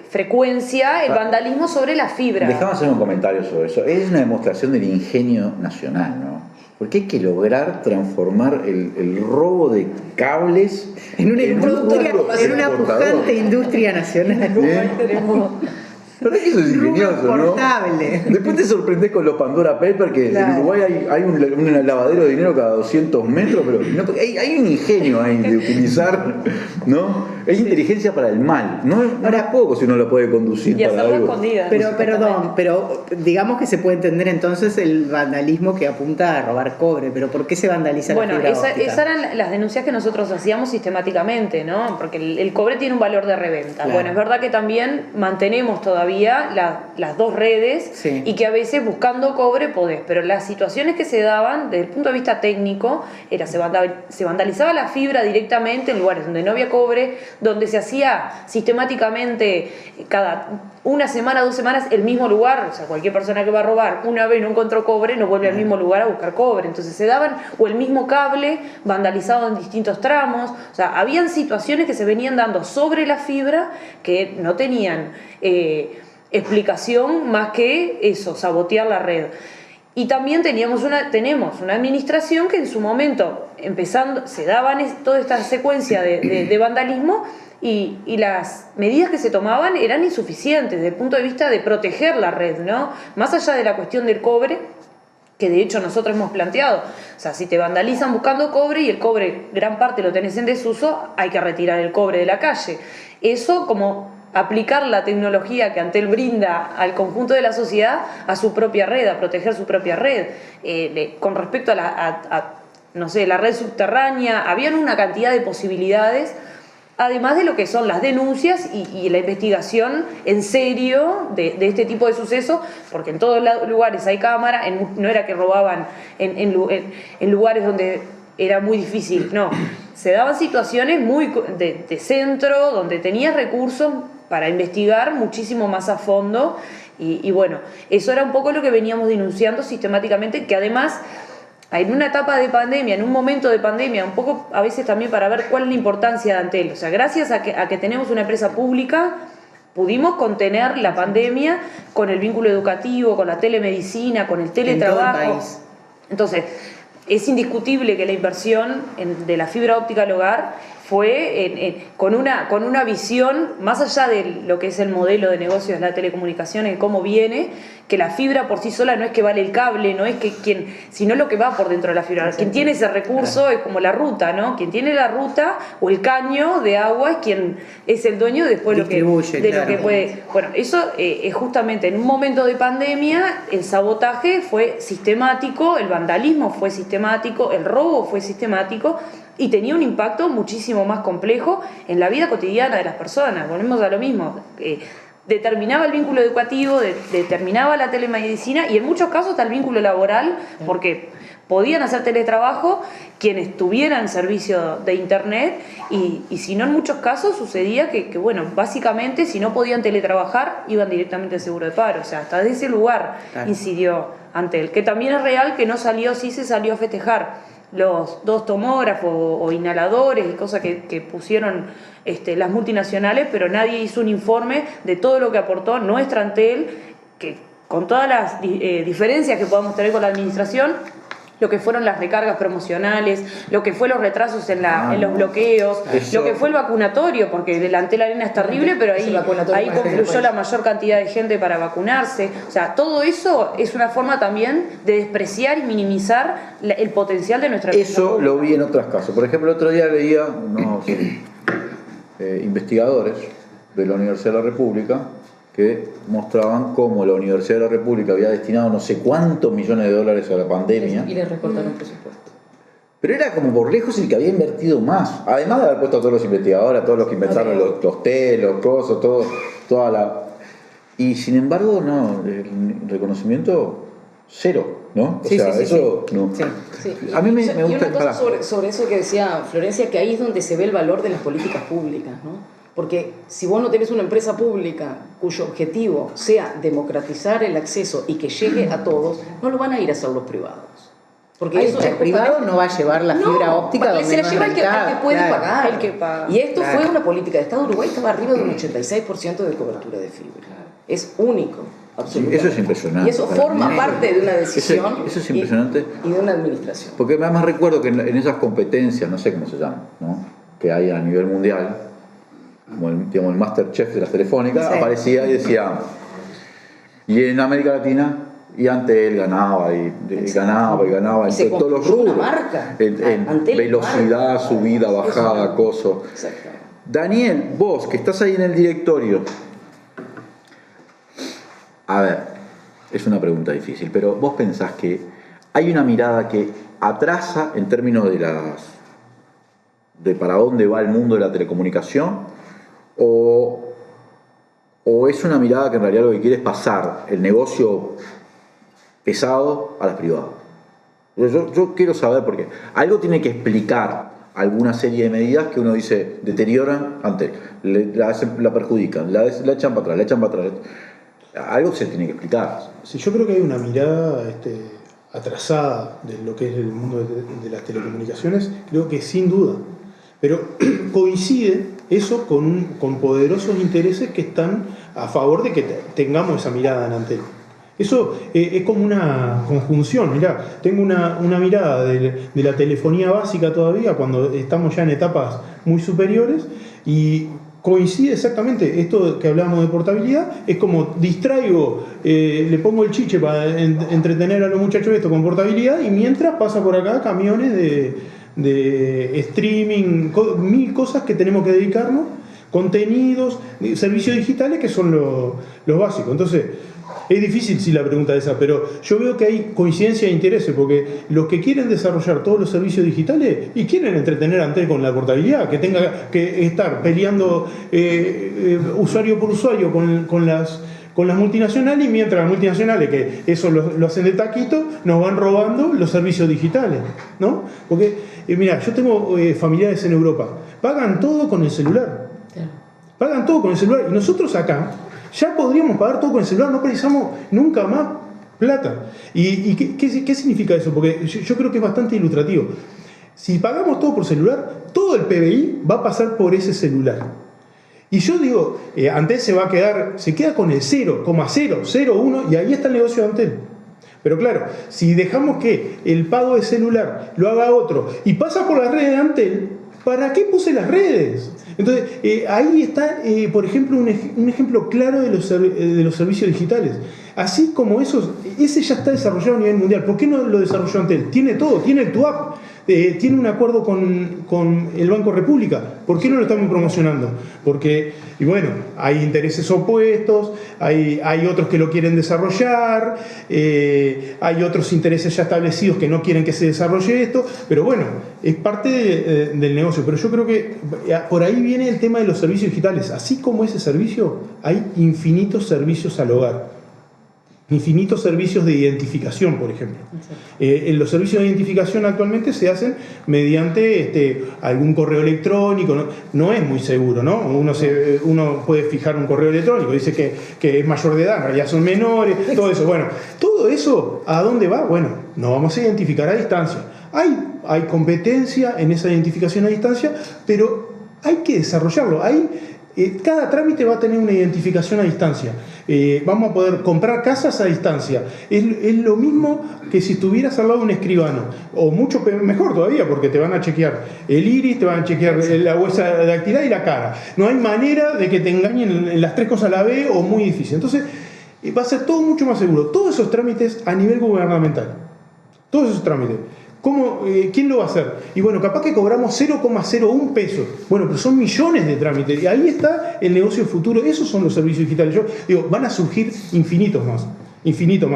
frecuencia el vandalismo sobre la fibra. Déjame hacer un comentario sobre eso. Es una demostración del ingenio nacional, ¿no? Porque hay que lograr transformar el robo de cables en una pujante industria nacional. ¿Verdad que eso es ingenioso, no? Después te sorprendés con los Pandora Papers, que en Uruguay hay un lavadero de dinero cada 200 metros, pero no, hay un ingenio ahí de utilizar, ¿no? Es inteligencia para el mal. No es poco si uno lo puede conducir y para algo. Escondida. Pero digamos que se puede entender entonces el vandalismo que apunta a robar cobre, pero ¿por qué se vandaliza la fibra óptica? Esas eran las denuncias que nosotros hacíamos sistemáticamente, ¿no? Porque el cobre tiene un valor de reventa. Claro. Bueno, es verdad que también mantenemos todavía las dos redes y que a veces buscando cobre podés, pero las situaciones que se daban desde el punto de vista técnico era se vandalizaba la fibra directamente en lugares donde no había cobre, donde se hacía sistemáticamente cada una semana, 2 semanas el mismo lugar, o sea, cualquier persona que va a robar una vez no encontró cobre, no vuelve al mismo lugar a buscar cobre, entonces se daban, o el mismo cable vandalizado en distintos tramos, o sea, habían situaciones que se venían dando sobre la fibra que no tenían explicación más que eso, sabotear la red. Y también tenemos una administración que en su momento, se daban toda esta secuencia de vandalismo y las medidas que se tomaban eran insuficientes desde el punto de vista de proteger la red, ¿no? Más allá de la cuestión del cobre, que de hecho nosotros hemos planteado, o sea, si te vandalizan buscando cobre y el cobre gran parte lo tenés en desuso, hay que retirar el cobre de la calle. Eso como aplicar la tecnología que Antel brinda al conjunto de la sociedad a su propia red, a proteger su propia red. Con respecto a la red subterránea, habían una cantidad de posibilidades, además de lo que son las denuncias y la investigación en serio de este tipo de sucesos, porque en todos los lugares hay cámara, no era que robaban en lugares donde era muy difícil, no. Se daban situaciones muy de centro, donde tenías recursos para investigar muchísimo más a fondo y bueno, eso era un poco lo que veníamos denunciando sistemáticamente, que además en una etapa de pandemia, en un momento de pandemia, un poco a veces también para ver cuál es la importancia de Antel, o sea, gracias a que tenemos una empresa pública, pudimos contener la pandemia con el vínculo educativo, con la telemedicina, con el teletrabajo. En todo el país. Entonces, es indiscutible que la inversión de la fibra óptica al hogar fue con una visión, más allá de lo que es el modelo de negocios de la telecomunicación, en cómo viene, que la fibra por sí sola no es que vale el cable, no es que sino lo que va por dentro de la fibra. Quien tiene ese recurso es como la ruta, ¿no? Quien tiene la ruta o el caño de agua es quien es el dueño después lo que puede. Bueno, eso es justamente en un momento de pandemia, el sabotaje fue sistemático, el vandalismo fue sistemático, el robo fue sistemático, y tenía un impacto muchísimo más complejo en la vida cotidiana de las personas. Volvemos a lo mismo. Determinaba el vínculo educativo, determinaba la telemedicina y en muchos casos hasta el vínculo laboral, porque podían hacer teletrabajo quienes tuvieran servicio de internet y si no, en muchos casos sucedía que bueno, básicamente si no podían teletrabajar iban directamente al seguro de paro. O sea, hasta desde ese lugar incidió Antel, que también es real que no salió, sí se salió a festejar los 2 tomógrafos o inhaladores y cosas que pusieron las multinacionales, pero nadie hizo un informe de todo lo que aportó nuestra Antel, que con todas las diferencias que podamos tener con la administración, lo que fueron las recargas promocionales, lo que fue los retrasos en los bloqueos, lo que fue el vacunatorio, porque el Antel Arena es terrible, pero ahí confluyó la mayor cantidad de gente para vacunarse. O sea, todo eso es una forma también de despreciar y minimizar el potencial de nuestra empresa Eso pública. lo vi en otros casos. Por ejemplo, el otro día leía unos investigadores de la Universidad de la República que mostraban cómo la Universidad de la República había destinado no sé cuántos millones de dólares a la pandemia. Y les recortaron presupuesto. Pero era como por lejos el que había invertido más. Además de haber puesto a todos los investigadores, a todos los que inventaron los test, los cosos, toda la... Y sin embargo, no, el reconocimiento cero, ¿no? O Sí, sea, sí, sí, eso sí. no. Sí. Sí. A mí me Y gusta. una cosa sobre eso que decía Florencia, que ahí es donde se ve el valor de las políticas públicas, ¿no? Porque si vos no tenés una empresa pública cuyo objetivo sea democratizar el acceso y que llegue a todos, no lo van a ir a hacer los privados. Porque Ay, eso el es privado no va a llevar la fibra óptica donde se la no es lleva el que rentable, puede claro. pagar. El que paga. Y esto Claro. fue una política de Estado. Uruguay estaba arriba de un 86% de cobertura de fibra. Es único, absolutamente. Eso es impresionante. Y eso forma Para mí. parte de una decisión Eso es impresionante. y de una administración. Porque además recuerdo que en esas competencias, no sé cómo se llaman, ¿no? Que hay a nivel mundial, como el Masterchef de las telefónicas, Sí. aparecía y decía, y en América Latina, y Antel ganaba, y ganaba Y en se todos los construyó una rubros. marca. En Antel velocidad, marca. subida, Eso. bajada, acoso. Exactamente. Daniel, vos que estás ahí en el directorio, a ver, es una pregunta difícil, pero vos pensás que hay una mirada que atrasa en términos de para dónde va el mundo de la telecomunicación, o es una mirada que en realidad lo que quiere es pasar el negocio pesado a las privadas. Yo quiero saber, porque algo tiene que explicar alguna serie de medidas que uno dice deterioran antes, la perjudican, la echan para atrás, algo se tiene que explicar. Sí, yo creo que hay una mirada atrasada de lo que es el mundo de las telecomunicaciones, creo que sin duda. Pero coincide eso con poderosos intereses que están a favor de que tengamos esa mirada en Antel. Eso es como una conjunción. Mirá, tengo una mirada de la telefonía básica todavía, cuando estamos ya en etapas muy superiores, y coincide exactamente esto que hablábamos de portabilidad. Es como distraigo, le pongo el chiche para entretener a los muchachos esto con portabilidad, y mientras pasa por acá camiones de streaming, mil cosas que tenemos que dedicarnos, contenidos, servicios digitales que son los básicos. Entonces, es difícil si la pregunta es esa, pero yo veo que hay coincidencia de intereses, porque los que quieren desarrollar todos los servicios digitales y quieren entretener a Antel con la portabilidad, que tenga que estar peleando usuario por usuario con las multinacionales, y mientras las multinacionales, que eso lo hacen de taquito, nos van robando los servicios digitales, ¿no? Porque, mira, yo tengo familiares en Europa, pagan todo con el celular. Pagan todo con el celular, y nosotros acá ya podríamos pagar todo con el celular, no precisamos nunca más plata. ¿Y qué significa eso? Porque yo creo que es bastante ilustrativo. Si pagamos todo por celular, todo el PBI va a pasar por ese celular. Y yo digo, Antel se queda con el 0,001, y ahí está el negocio de Antel. Pero claro, si dejamos que el pago de celular lo haga otro y pasa por las redes de Antel, ¿para qué puse las redes? Entonces, ahí está, por ejemplo, un ejemplo claro de los servicios digitales. Así como ese ya está desarrollado a nivel mundial. ¿Por qué no lo desarrolló Antel? Tiene todo, tiene el TUAP, tiene un acuerdo con el Banco República. ¿Por qué no lo estamos promocionando? Porque, y bueno, hay intereses opuestos, hay otros que lo quieren desarrollar, hay otros intereses ya establecidos que no quieren que se desarrolle esto, pero bueno, es parte del negocio. Pero yo creo que por ahí viene el tema de los servicios digitales. Así como ese servicio, hay infinitos servicios al hogar. Infinitos servicios de identificación, por ejemplo. Los servicios de identificación actualmente se hacen mediante algún correo electrónico. No es muy seguro, ¿no? Uno puede fijar un correo electrónico, dice que es mayor de edad, en realidad son menores, todo eso. Bueno, todo eso, ¿a dónde va? Bueno, nos vamos a identificar a distancia. Hay competencia en esa identificación a distancia, pero hay que desarrollarlo. Cada trámite va a tener una identificación a distancia. Vamos a poder comprar casas a distancia. Es lo mismo que si estuvieras al lado de un escribano, o mucho mejor todavía, porque te van a chequear el iris, te van a chequear la huella dactilar y la cara. No hay manera de que te engañen en las tres cosas a la vez, o muy difícil. Entonces, va a ser todo mucho más seguro. Todos esos trámites a nivel gubernamental. Todos esos trámites. ¿Quién lo va a hacer? Y bueno, capaz que cobramos 0,01 pesos. Bueno, pero son millones de trámites. Y ahí está el negocio futuro. Esos son los servicios digitales. Yo digo, van a surgir infinitos más,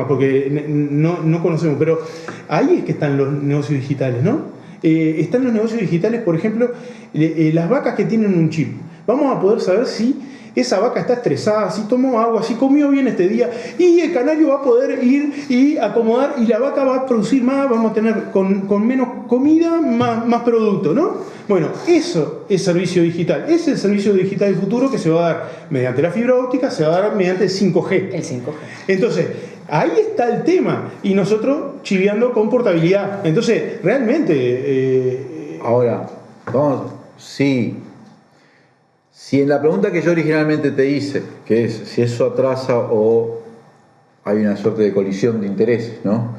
porque no conocemos. Pero ahí es que están los negocios digitales, ¿no? Están los negocios digitales, por ejemplo, las vacas que tienen un chip. Vamos a poder saber si esa vaca está estresada, si tomó agua, si comió bien este día, y el canario va a poder ir y acomodar, y la vaca va a producir más, vamos a tener con menos comida, más producto, ¿no? Bueno, eso es servicio digital. Es el servicio digital del futuro que se va a dar mediante la fibra óptica, se va a dar mediante el 5G. El 5G. Entonces, ahí está el tema. Y nosotros chiveando con portabilidad. Entonces, realmente... Ahora, vamos, si en la pregunta que yo originalmente te hice, que es si eso atrasa o hay una suerte de colisión de intereses, ¿no?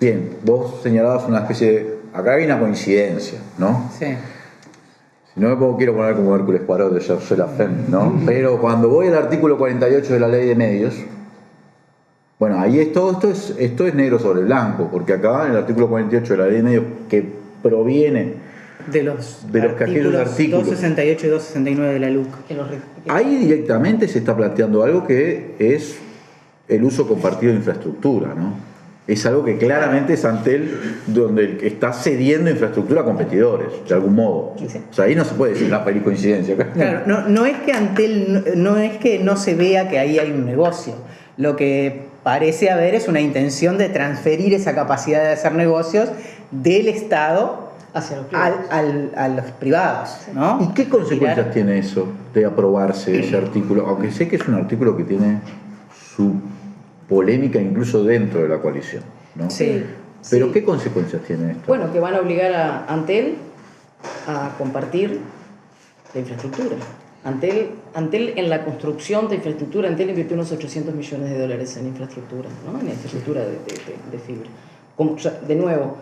Bien, vos señalabas una especie de... Acá hay una coincidencia, ¿no? Sí. Si no me quiero poner como Hércules Poirot de Georges Lafemme, ¿no? Pero cuando voy al artículo 48 de la Ley de Medios, bueno, ahí esto es negro sobre blanco, porque acá en el artículo 48 de la Ley de Medios, que proviene de los aquellos artículos 268 y 269 de la LUC. Ahí directamente se está planteando algo que es el uso compartido de infraestructura, ¿no? Es algo que claramente es Antel donde está cediendo infraestructura a competidores, de algún modo. Sí. O sea, ahí no se puede decir una coincidencia. Claro, no es que Antel, no es que no se vea que ahí hay un negocio. Lo que parece haber es una intención de transferir esa capacidad de hacer negocios del Estado hacia los privados. a los privados, ¿no? ¿Y qué consecuencias tiene eso de aprobarse ese artículo? Aunque sé que es un artículo que tiene su polémica incluso dentro de la coalición, ¿no? Sí. Pero sí. ¿qué consecuencias tiene esto? Bueno, que van a obligar a Antel a compartir la infraestructura. Antel en la construcción de infraestructura, Antel invirtió unos $800 millones en infraestructura, ¿no? En infraestructura de fibra. De nuevo,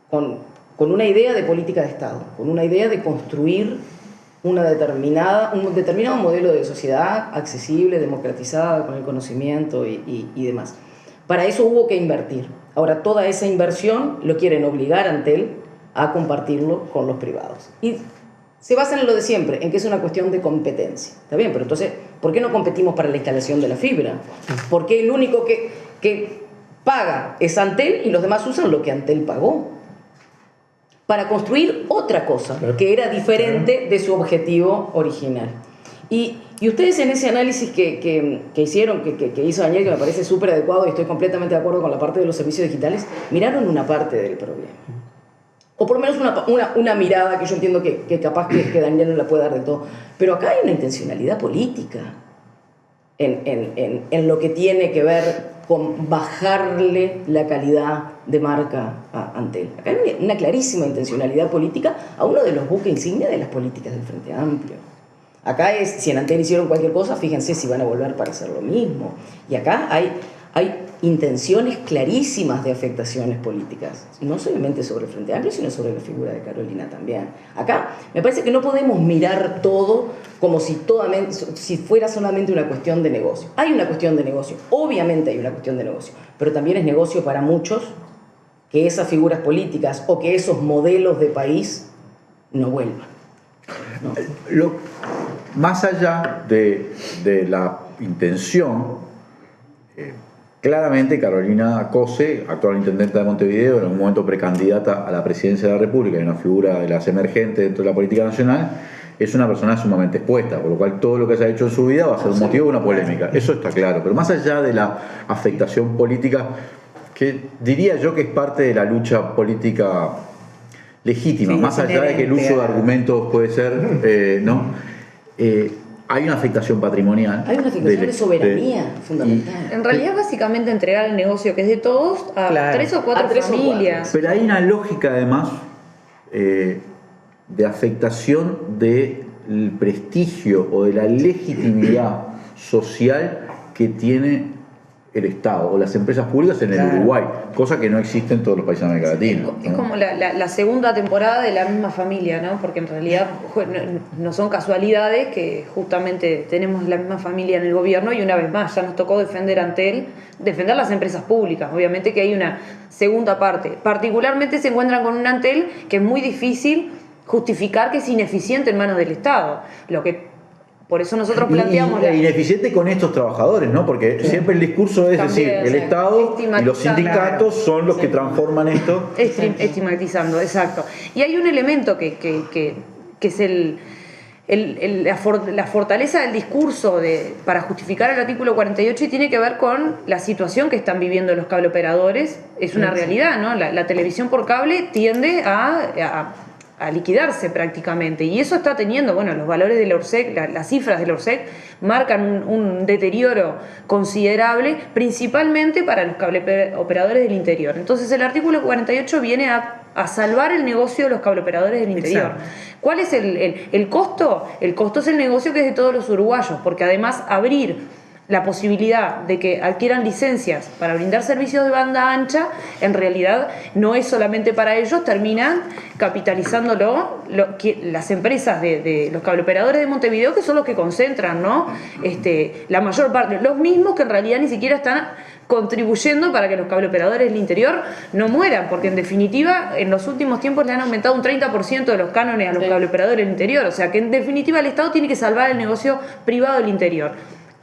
con una idea de política de Estado, con una idea de construir un determinado modelo de sociedad accesible, democratizada, con el conocimiento y demás. Para eso hubo que invertir. Ahora, toda esa inversión lo quieren obligar a Antel a compartirlo con los privados. Y se basan en lo de siempre, en que es una cuestión de competencia. ¿Está bien? Pero entonces, ¿por qué no competimos para la instalación de la fibra? Porque el único que paga es Antel y los demás usan lo que Antel pagó para construir otra cosa que era diferente de su objetivo original. Y ustedes en ese análisis que hicieron, que hizo Daniel, que me parece súper adecuado y estoy completamente de acuerdo con la parte de los servicios digitales, miraron una parte del problema. O por lo menos una mirada que yo entiendo que capaz que Daniel no la puede dar de todo. Pero acá hay una intencionalidad política en lo que tiene que ver con bajarle la calidad de marca a Antel. Acá hay una clarísima intencionalidad política a uno de los buques insignia de las políticas del Frente Amplio. Acá es, si en Antel hicieron cualquier cosa, fíjense si van a volver para hacer lo mismo. Y acá hay intenciones clarísimas de afectaciones políticas, no solamente sobre el Frente Amplio, sino sobre la figura de Carolina también. Acá me parece que no podemos mirar todo como si fuera solamente una cuestión de negocio. Hay una cuestión de negocio, obviamente hay una cuestión de negocio, pero también es negocio para muchos que esas figuras políticas o que esos modelos de país no vuelvan. ¿No? Más allá de la intención, claramente Carolina Cose, actual intendenta de Montevideo, en algún momento precandidata a la presidencia de la República y una figura de las emergentes dentro de la política nacional, es una persona sumamente expuesta, por lo cual todo lo que haya hecho en su vida va a ser un motivo de una polémica. Eso está claro, pero más allá de la afectación política, que diría yo que es parte de la lucha política legítima, sí, más allá de que el uso de argumentos puede ser, ¿no? Hay una afectación patrimonial. Hay una afectación de soberanía fundamental. En realidad, básicamente entregar el negocio que es de todos a 3 o 4 familias. Pero hay una lógica, además, de afectación del prestigio o de la legitimidad social que tiene el Estado o las empresas públicas en el Uruguay, cosa que no existe en todos los países de América Latina. Es como la segunda temporada de la misma familia, ¿no? Porque en realidad no son casualidades que justamente tenemos la misma familia en el gobierno y una vez más ya nos tocó defender Antel, defender las empresas públicas. Obviamente que hay una segunda parte. Particularmente se encuentran con un Antel que es muy difícil justificar que es ineficiente en manos del Estado. Por eso nosotros planteamos... Ineficiente con estos trabajadores, ¿no? Porque siempre el discue es decir, el Estado y los sindicatos son los que transforman esto. Estigmatizando, exacto. Y hay un elemento que es la fortaleza del discurso para justificar el artículo 48 y tiene que ver con la situación que están viviendo los cableoperadores. Es una realidad, ¿no? La televisión por cable tiende a liquidarse prácticamente, y eso está teniendo, bueno, los valores de la ORSEC, las cifras de la ORSEC marcan un deterioro considerable, principalmente para los cableoperadores del interior. Entonces el artículo 48 viene a salvar el negocio de los cableoperadores del interior. Exacto. ¿Cuál es el costo? El costo es el negocio que es de todos los uruguayos, porque además abrir la posibilidad de que adquieran licencias para brindar servicios de banda ancha, en realidad no es solamente para ellos, terminan capitalizándolo las empresas de los cableoperadores de Montevideo, que son los que concentran, ¿no? La mayor parte, los mismos que en realidad ni siquiera están contribuyendo para que los cableoperadores del interior no mueran, porque en definitiva en los últimos tiempos le han aumentado un 30% de los cánones a los cableoperadores del interior, o sea que en definitiva el Estado tiene que salvar el negocio privado del interior.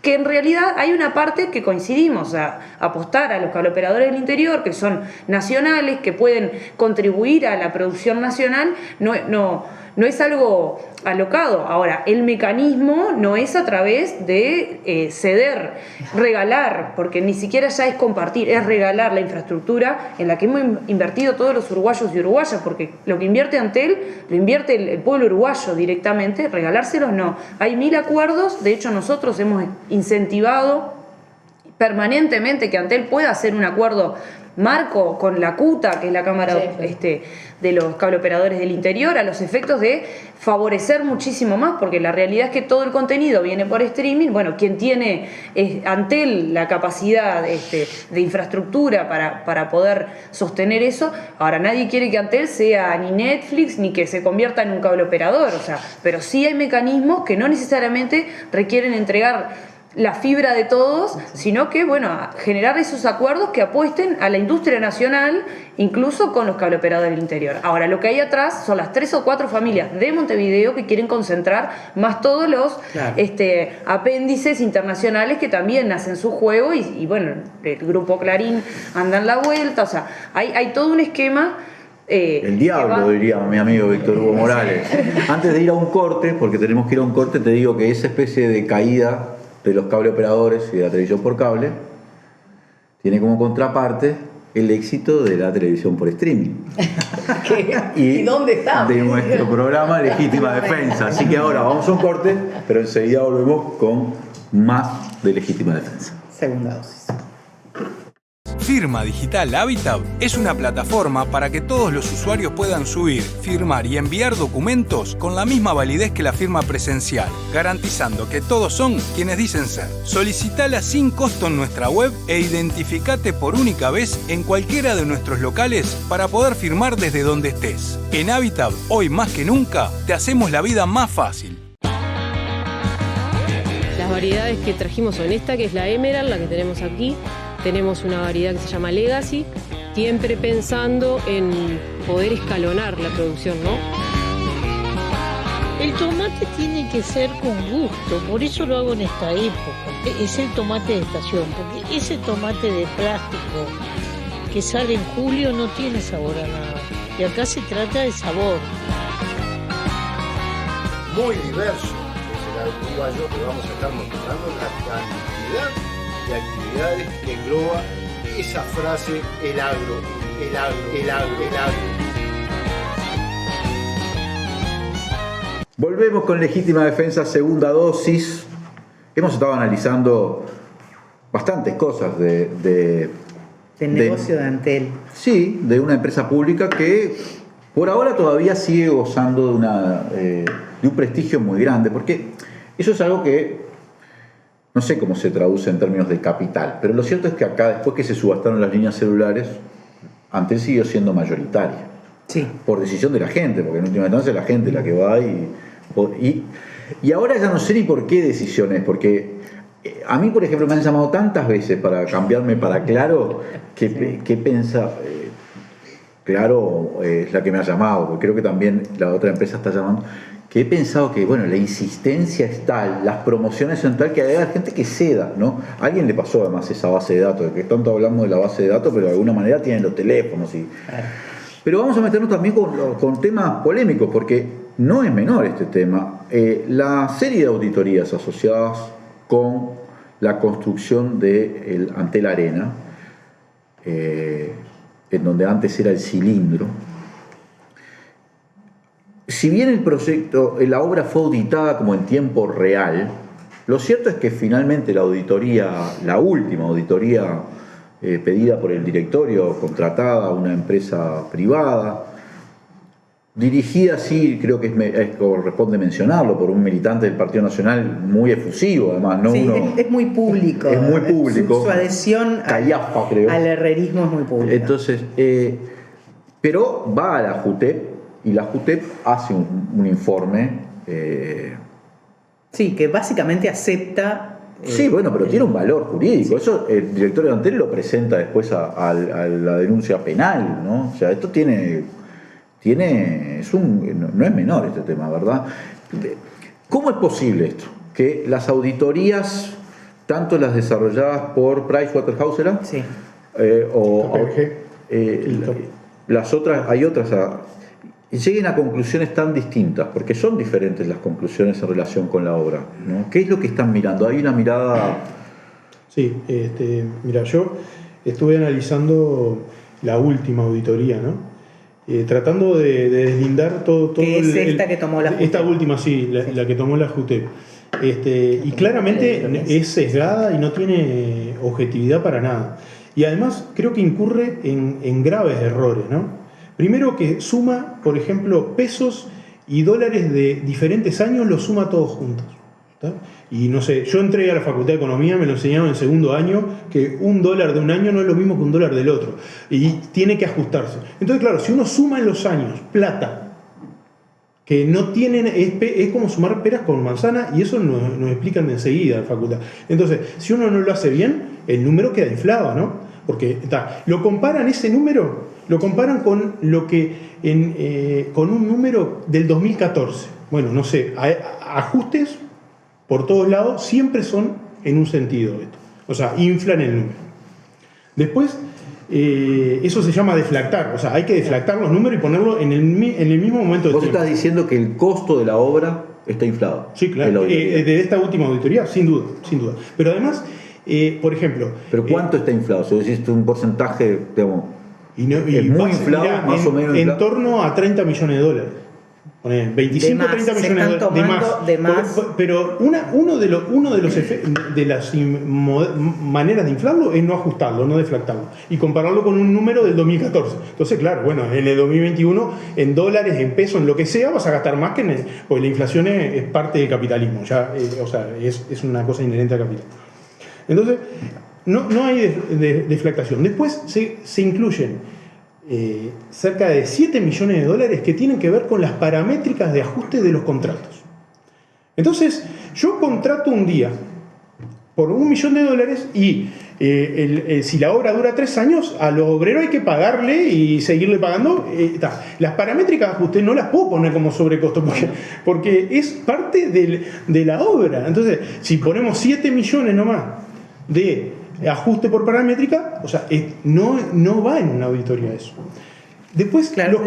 Que en realidad hay una parte que coincidimos, a apostar a los cableoperadores del interior, que son nacionales, que pueden contribuir a la producción nacional, no es algo alocado. Ahora, el mecanismo no es a través de ceder, regalar, porque ni siquiera ya es compartir, es regalar la infraestructura en la que hemos invertido todos los uruguayos y uruguayas, porque lo que invierte Antel, lo invierte el pueblo uruguayo directamente, regalárselos no. Hay 1000 acuerdos, de hecho nosotros hemos incentivado permanentemente que Antel pueda hacer un acuerdo marco con la CUTA, que es la Cámara de los cableoperadores del interior, a los efectos de favorecer muchísimo más, porque la realidad es que todo el contenido viene por streaming. Bueno, quien tiene Antel la capacidad de infraestructura para poder sostener eso, ahora nadie quiere que Antel sea ni Netflix ni que se convierta en un cableoperador, o sea, pero sí hay mecanismos que no necesariamente requieren entregar la fibra de todos, sino que, bueno, generar esos acuerdos que apuesten a la industria nacional, incluso con los cableoperadores del interior. Ahora, lo que hay atrás son las 3 o 4 familias de Montevideo que quieren concentrar más todos los apéndices internacionales que también hacen su juego y bueno, el grupo Clarín anda en la vuelta, o sea, hay todo un esquema. El diablo, diría mi amigo Víctor Hugo Morales. Antes de ir a un corte, porque tenemos que ir a un corte, te digo que esa especie de caída de los cableoperadores y de la televisión por cable tiene como contraparte el éxito de la televisión por streaming. ¿Y dónde estamos? De nuestro programa Legítima Defensa. Así que ahora vamos a un corte, pero enseguida volvemos con más de Legítima Defensa. Segunda dosis. Firma Digital Habitat es una plataforma para que todos los usuarios puedan subir, firmar y enviar documentos con la misma validez que la firma presencial, garantizando que todos son quienes dicen ser. Solicitala sin costo en nuestra web e identificate por única vez en cualquiera de nuestros locales para poder firmar desde donde estés. En Habitat, hoy más que nunca, te hacemos la vida más fácil. Las variedades que trajimos son esta, que es la Emerald, la que tenemos aquí. Tenemos una variedad que se llama Legacy, siempre pensando en poder escalonar la producción, ¿no? El tomate tiene que ser con gusto, por eso lo hago en esta época. Es el tomate de estación, porque ese tomate de plástico que sale en julio no tiene sabor a nada. Y acá se trata de sabor. Muy diverso es el uruguayo que vamos a estar mostrando la cantidad de actividades que engloba esa frase, el agro, el agro, el agro, el agro. Volvemos con Legítima Defensa, segunda dosis. Hemos estado analizando bastantes cosas del negocio de Antel. Sí, de una empresa pública que por ahora todavía sigue gozando de un prestigio muy grande, porque eso es algo que no sé cómo se traduce en términos de capital, pero lo cierto es que acá, después que se subastaron las líneas celulares, Antel siguió siendo mayoritaria. Sí. Por decisión de la gente, porque en última instancia es la gente la que va y ahora ya no sé ni por qué decisiones, porque a mí, por ejemplo, me han llamado tantas veces para cambiarme para Claro, que pensa... Claro es la que me ha llamado, porque creo que también la otra empresa está llamando, que he pensado que, bueno, la insistencia es tal, las promociones son tal, que hay gente que ceda, ¿no? A alguien le pasó además esa base de datos, de que tanto hablamos de la base de datos, pero de alguna manera tienen los teléfonos. Pero vamos a meternos también con temas polémicos, porque no es menor este tema. La serie de auditorías asociadas con la construcción del Antel Arena, en donde antes era el cilindro, si bien el proyecto, la obra fue auditada como en tiempo real, lo cierto es que finalmente la auditoría, la última auditoría pedida por el directorio, contratada a una empresa privada, dirigida, sí, creo que corresponde mencionarlo, por un militante del Partido Nacional muy efusivo, además, ¿no? Sí, es muy público. Es muy público. Su adhesión Callafa, creo. al herrerismo es muy pública. Entonces, pero va a la JUTEP y la JUTEP hace un informe. Sí, que básicamente acepta. Sí, bueno, pero tiene un valor jurídico. Sí. Eso el directorio de Antel lo presenta después a la denuncia penal, ¿no? O sea, esto no es menor este tema, ¿verdad? ¿Cómo es posible esto? Que las auditorías, tanto las desarrolladas por PricewaterhouseCoopers, sí, las otras, hay otras, lleguen a conclusiones tan distintas, porque son diferentes las conclusiones en relación con la obra, ¿no? ¿Qué es lo que están mirando? ¿Hay una mirada? Sí, mira, yo estuve analizando la última auditoría, ¿no? Tratando de deslindar todo ¿Qué es esta que tomó la JUTEP? Esta última, sí, la que tomó la JUTEP. Y claramente es sesgada y no tiene objetividad para nada. Y además creo que incurre en graves errores, ¿no? Primero, que suma, por ejemplo, pesos y dólares de diferentes años, los suma todos juntos, ¿tá? Y no sé, yo entré a la Facultad de Economía, me lo enseñaron en segundo año, que $1 de un año no es lo mismo que $1 del otro, y tiene que ajustarse. Entonces, claro, si uno suma en los años plata que no tienen, es como sumar peras con manzana, y eso nos explican de enseguida en la facultad. Entonces, si uno no lo hace bien, el número queda inflado, ¿no? Porque lo comparan, ese número, lo comparan con lo que con un número del 2014. Bueno, no sé, ajustes por todos lados siempre son en un sentido esto. O sea, inflan el número. Después, eso se llama deflactar. O sea, hay que deflactar los números y ponerlo en el mismo momento de tiempo. ¿Vos estás diciendo que el costo de la obra está inflado? Sí, claro. De esta última auditoría, sin duda, sin duda. Pero además, por ejemplo... ¿Pero cuánto está inflado? Si decís un porcentaje, digamos, es muy inflado, mirá, más o menos inflado. En torno a $30 millones. 25 o 30 millones de más. Pero uno de las maneras de inflarlo es no ajustarlo, no deflactarlo, y compararlo con un número del 2014. Entonces, claro, bueno, en el 2021, en dólares, en pesos, en lo que sea, vas a gastar más porque la inflación es parte del capitalismo, ya, o sea, es una cosa inherente al capitalismo. Entonces, no hay deflactación. Después se incluyen cerca de $7 millones que tienen que ver con las paramétricas de ajuste de los contratos. Entonces, yo contrato un día por $1 millón y si la obra dura 3 años, al obrero hay que pagarle y seguirle pagando. Las paramétricas de ajuste no las puedo poner como sobrecosto porque es parte de la obra. Entonces, si ponemos 7 millones nomás de ajuste por paramétrica, o sea, no va en una auditoría eso. Después, claro,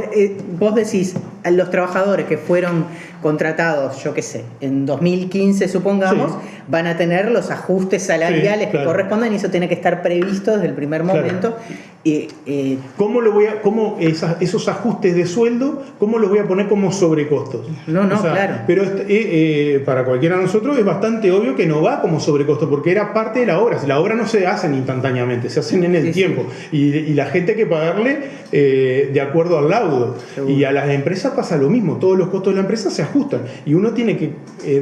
vos decís, a los trabajadores que fueron contratados, yo qué sé, en 2015 supongamos, sí, van a tener los ajustes salariales, sí, claro, que corresponden, y eso tiene que estar previsto desde el primer momento. Claro. ¿Cómo esos ajustes de sueldo, cómo los voy a poner como sobrecostos? No, o sea, claro. Pero para cualquiera de nosotros es bastante obvio que no va como sobrecosto, porque era parte de la obra. La obra no se hacen instantáneamente, se hacen en el tiempo. Sí. Y la gente hay que pagarle de acuerdo al laudo. Seguro. Y a las empresas pasa lo mismo. Todos los costos de la empresa se ajustan. Y uno tiene que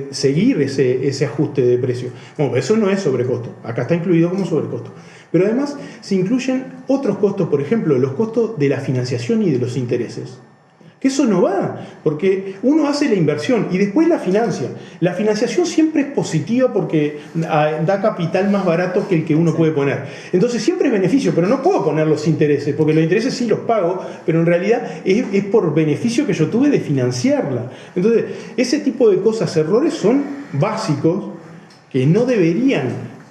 seguir ese ajuste de precio. Bueno, eso no es sobrecosto. Acá está incluido como sobrecosto. Pero además se incluyen otros costos, por ejemplo, los costos de la financiación y de los intereses. Que eso no va, porque uno hace la inversión y después la financia. La financiación siempre es positiva porque da capital más barato que el que uno puede poner. Entonces siempre es beneficio, pero no puedo poner los intereses, porque los intereses sí los pago, pero en realidad es por beneficio que yo tuve de financiarla. Entonces, ese tipo de cosas, errores, son básicos que no deberían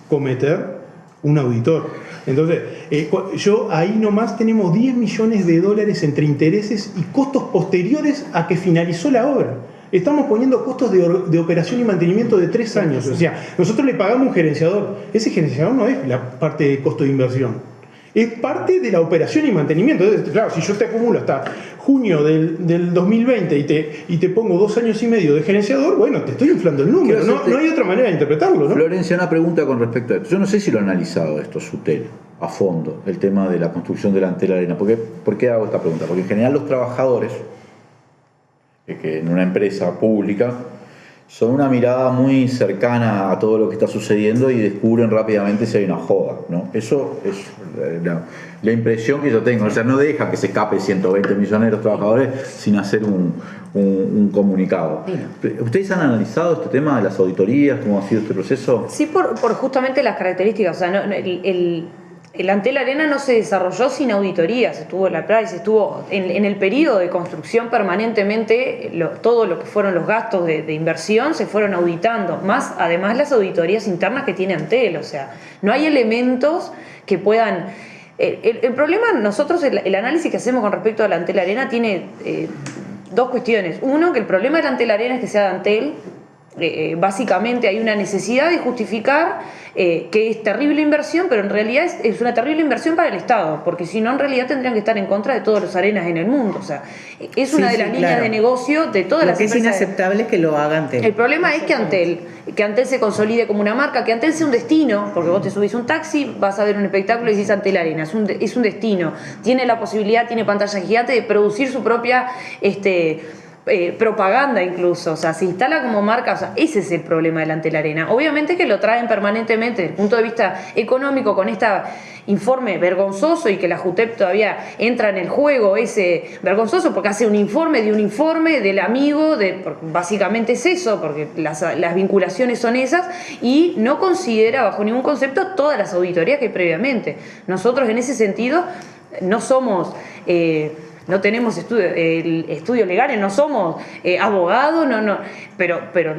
cometer un auditor. Entonces, ahí nomás tenemos 10 millones de dólares entre intereses y costos posteriores a que finalizó la obra. Estamos poniendo costos de operación y mantenimiento de 3 años. O sea, nosotros le pagamos un gerenciador. Ese gerenciador no es la parte de costo de inversión. Es parte de la operación y mantenimiento. Entonces, claro, si yo te acumulo hasta junio del 2020 y te pongo 2 años y medio de gerenciador, bueno, te estoy inflando el número. No hay otra manera de interpretarlo, ¿no? Florencia, una pregunta con respecto a esto. Yo no sé si lo ha analizado esto SUTEL a fondo, el tema de la construcción del Antel Arena. ¿Por qué hago esta pregunta? Porque en general los trabajadores, que en una empresa pública, son una mirada muy cercana a todo lo que está sucediendo y descubren rápidamente si hay una joda, ¿no? Eso es la impresión que yo tengo. O sea, no deja que se escape 120 millones de los trabajadores sin hacer un comunicado. ¿Ustedes han analizado este tema de las auditorías? ¿Cómo ha sido este proceso? Sí, por justamente las características. O sea, el Antel Arena no se desarrolló sin auditorías, estuvo en la Price, estuvo en el periodo de construcción permanentemente, todo lo que fueron los gastos de inversión se fueron auditando, más además las auditorías internas que tiene Antel. O sea, no hay elementos que puedan... El problema, nosotros, el análisis que hacemos con respecto al Antel Arena tiene 2 cuestiones. Uno, que el problema del Antel Arena es que sea de Antel. Básicamente hay una necesidad de justificar que es terrible inversión, pero en realidad es una terrible inversión para el Estado, porque si no, en realidad tendrían que estar en contra de todos los arenas en el mundo. O sea, es una de las líneas de negocio de todas las empresas. Lo que es inaceptable es que lo haga Antel. El problema es que Antel se consolide como una marca, que Antel sea un destino, porque vos te subís un taxi, vas a ver un espectáculo y decís Antel Arena, es un destino. Tiene la posibilidad, tiene pantalla gigante de producir su propia... propaganda incluso, o sea, se instala como marca. O sea, ese es el problema del Antel Arena. Obviamente que lo traen permanentemente desde el punto de vista económico con este informe vergonzoso, y que la JUTEP todavía entra en el juego ese vergonzoso porque hace un informe del amigo, básicamente es eso, porque las vinculaciones son esas, y no considera bajo ningún concepto todas las auditorías que hay previamente. Nosotros en ese sentido no somos... no tenemos estudios legales, no somos abogados, pero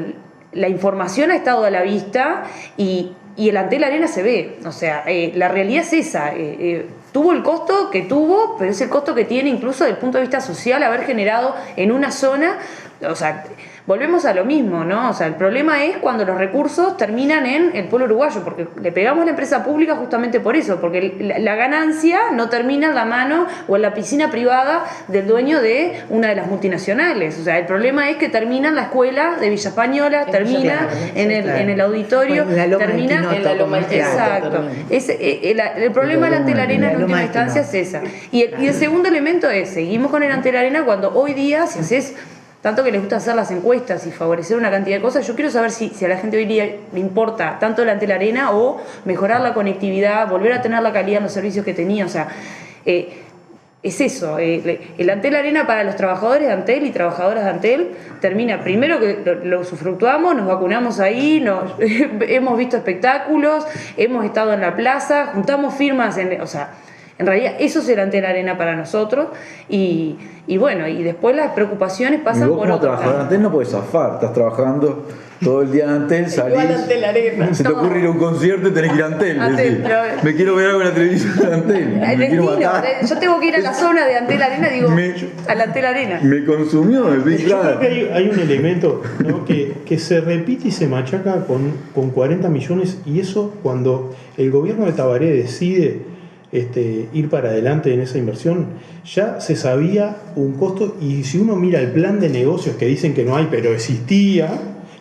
la información ha estado a la vista y el Antel Arena se ve. O sea, la realidad es esa. Tuvo el costo que tuvo, pero es el costo que tiene incluso desde el punto de vista social haber generado en una zona. O sea, volvemos a lo mismo, ¿no? O sea, el problema es cuando los recursos terminan en el pueblo uruguayo, porque le pegamos a la empresa pública justamente por eso, porque la ganancia no termina en la mano o en la piscina privada del dueño de una de las multinacionales. O sea, el problema es que termina en la escuela de Villa Española, termina en el auditorio, termina en la Loma. Exacto. El problema del Antel Arena en última instancia es esa. Y el segundo elemento es, seguimos con el Antel Arena cuando hoy día, si haces... Tanto que les gusta hacer las encuestas y favorecer una cantidad de cosas, yo quiero saber si a la gente hoy día le importa tanto el Antel Arena o mejorar la conectividad, volver a tener la calidad en los servicios que tenía. O sea, es eso. El Antel Arena para los trabajadores de Antel y trabajadoras de Antel termina primero que lo usufructuamos, nos vacunamos ahí, hemos visto espectáculos, hemos estado en la plaza, juntamos firmas, o sea... En realidad eso es el Antel Arena para nosotros y bueno, y después las preocupaciones pasan por otro. Como trabajador de Antel no puedes zafar, estás trabajando todo el día en Antel, salís, Antel Arena. se te ocurre ir a un concierto y tenés que ir a Antel. Me quiero ver algo en la televisión de Antel. Yo tengo que ir a la zona de Antel Arena, digo, al Antel Arena. Me consumió, Yo creo que hay un elemento, ¿no? que se repite y se machaca con 40 millones, y eso cuando el gobierno de Tabaré decide ir para adelante en esa inversión, ya se sabía un costo, y si uno mira el plan de negocios que dicen que no hay, pero existía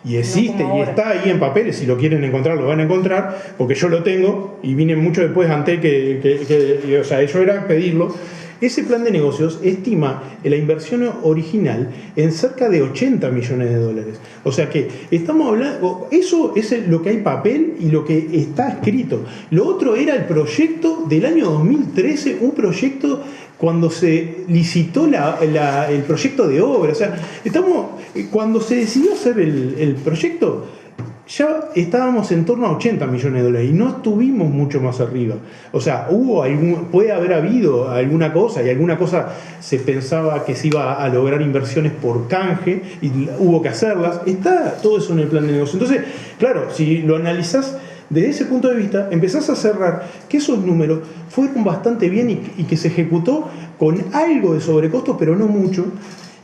y existe y está ahí en papeles, si lo quieren encontrar lo van a encontrar, porque yo lo tengo y vine mucho después ante que o sea, eso era pedirlo. Ese plan de negocios estima la inversión original en cerca de 80 millones de dólares. O sea que estamos hablando, eso es lo que hay papel y lo que está escrito. Lo otro era el proyecto del año 2013, un proyecto cuando se licitó el proyecto de obra. O sea, cuando se decidió hacer el proyecto, ya estábamos en torno a 80 millones de dólares y no estuvimos mucho más arriba. O sea, puede haber habido alguna cosa, y alguna cosa se pensaba que se iba a lograr inversiones por canje y hubo que hacerlas. Está todo eso en el plan de negocio. Entonces, claro, si lo analizás desde ese punto de vista empezás a cerrar que esos números fueron bastante bien y que se ejecutó con algo de sobrecosto, pero no mucho,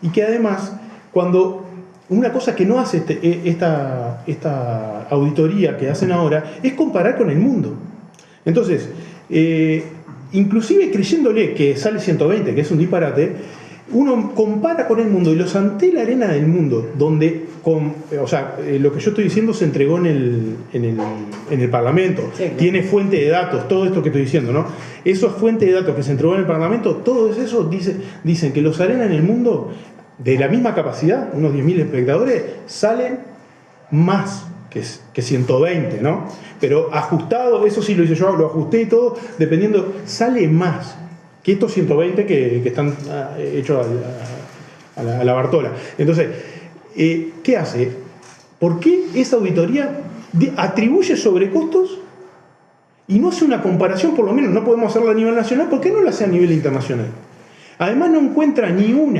y que además, cuando una cosa que no hace esta auditoría que hacen ahora es comparar con el mundo. Entonces, inclusive creyéndole que sale 120, que es un disparate, uno compara con el mundo, y los Antel Arena del mundo, donde lo que yo estoy diciendo se entregó en el Parlamento, sí, tiene fuente de datos, todo esto que estoy diciendo, ¿no? Esos fuentes de datos que se entregó en el Parlamento, todos esos dicen que los Arena en el mundo, de la misma capacidad, unos 10.000 espectadores, salen más que 120, ¿no? Pero ajustado, eso sí lo hice yo, lo ajusté y todo, dependiendo, sale más que estos 120 que están hechos a la Bartola. Entonces, ¿qué hace? ¿Por qué esa auditoría atribuye sobrecostos y no hace una comparación? Por lo menos no podemos hacerla a nivel nacional, ¿por qué no la hace a nivel internacional? Además no encuentra ni un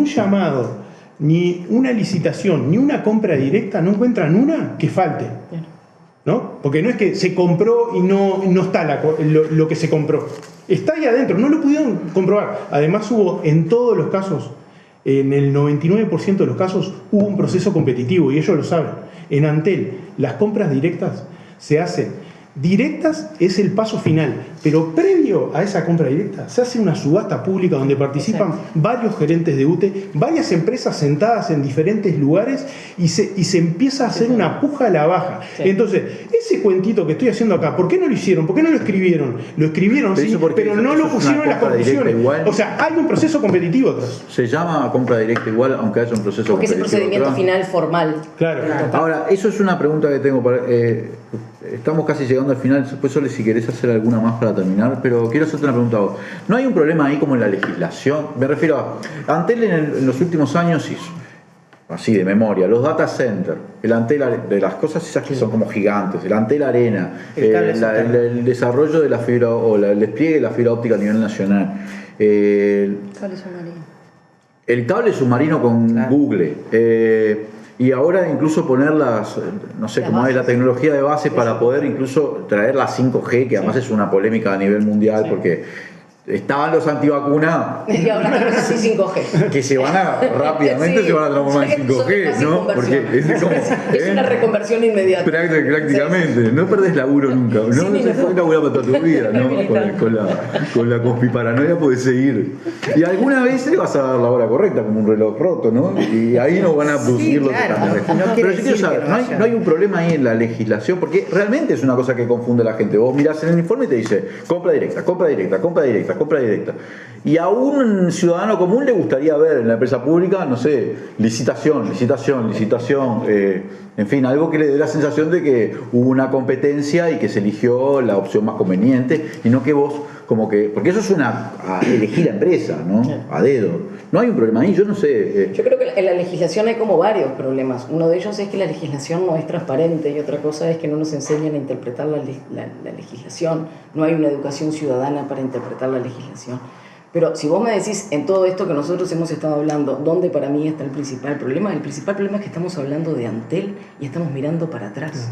llamado, ni una licitación, ni una compra directa, no encuentran una que falte, ¿no? Porque no es que se compró y no está lo que se compró, está ahí adentro, no lo pudieron comprobar. Además hubo en todos los casos, en el 99% de los casos, hubo un proceso competitivo, y ellos lo saben. En Antel las compras directas se hacen. Directas es el paso final, pero previo a esa compra directa se hace una subasta pública donde participan varios gerentes de UTE, varias empresas sentadas en diferentes lugares, y se empieza a hacer una puja a la baja. Entonces, ese cuentito que estoy haciendo acá, ¿por qué no lo hicieron? ¿Por qué no lo escribieron? Lo escribieron, sí, pero no lo pusieron en las conclusiones. O sea, hay un proceso competitivo atrás. Se llama compra directa igual, aunque haya un proceso porque competitivo. Porque es el procedimiento final formal. Claro. Ahora, eso es una pregunta que tengo para... estamos casi llegando al final, después Sole, si querés hacer alguna más para terminar, pero quiero hacerte una pregunta a vos. ¿No hay un problema ahí como en la legislación? Me refiero a Antel en los últimos años hizo, así de memoria, los data centers, el Antel, de las cosas esas que son como gigantes, el Antel Arena, el desarrollo de la fibra, o el despliegue de la fibra óptica a nivel nacional, el cable submarino con Google, y ahora incluso poner no sé cómo es la tecnología de base para poder incluso traer la 5G, que además es una polémica a nivel mundial, porque estaban los antivacunas y ahora sí 5G, que se van rápidamente se van a transformar en 5G, ¿no? Porque es una reconversión inmediata. Prácticamente, no perdés laburo nunca, no se puede laburar para toda tu vida, ¿no? Con la conspiparanoia podés seguir. Y alguna vez le vas a dar la hora correcta, como un reloj roto, ¿no? Y ahí no van a producir lo que están. Pero yo quiero saber, ¿no hay un problema ahí en la legislación? Porque realmente es una cosa que confunde a la gente. Vos mirás en el informe y te dice compra directa, compra directa, compra directa, compra directa. Y a un ciudadano común le gustaría ver en la empresa pública, no sé, licitación, en fin, algo que le dé la sensación de que hubo una competencia y que se eligió la opción más conveniente, y no que vos como que, porque eso es elegir la empresa, ¿no? A dedo. No hay un problema ahí, yo no sé. Yo creo que en la legislación hay como varios problemas. Uno de ellos es que la legislación no es transparente, y otra cosa es que no nos enseñan a interpretar la legislación. No hay una educación ciudadana para interpretar la legislación. Pero si vos me decís en todo esto que nosotros hemos estado hablando, ¿dónde para mí está el principal problema? El principal problema es que estamos hablando de Antel y estamos mirando para atrás,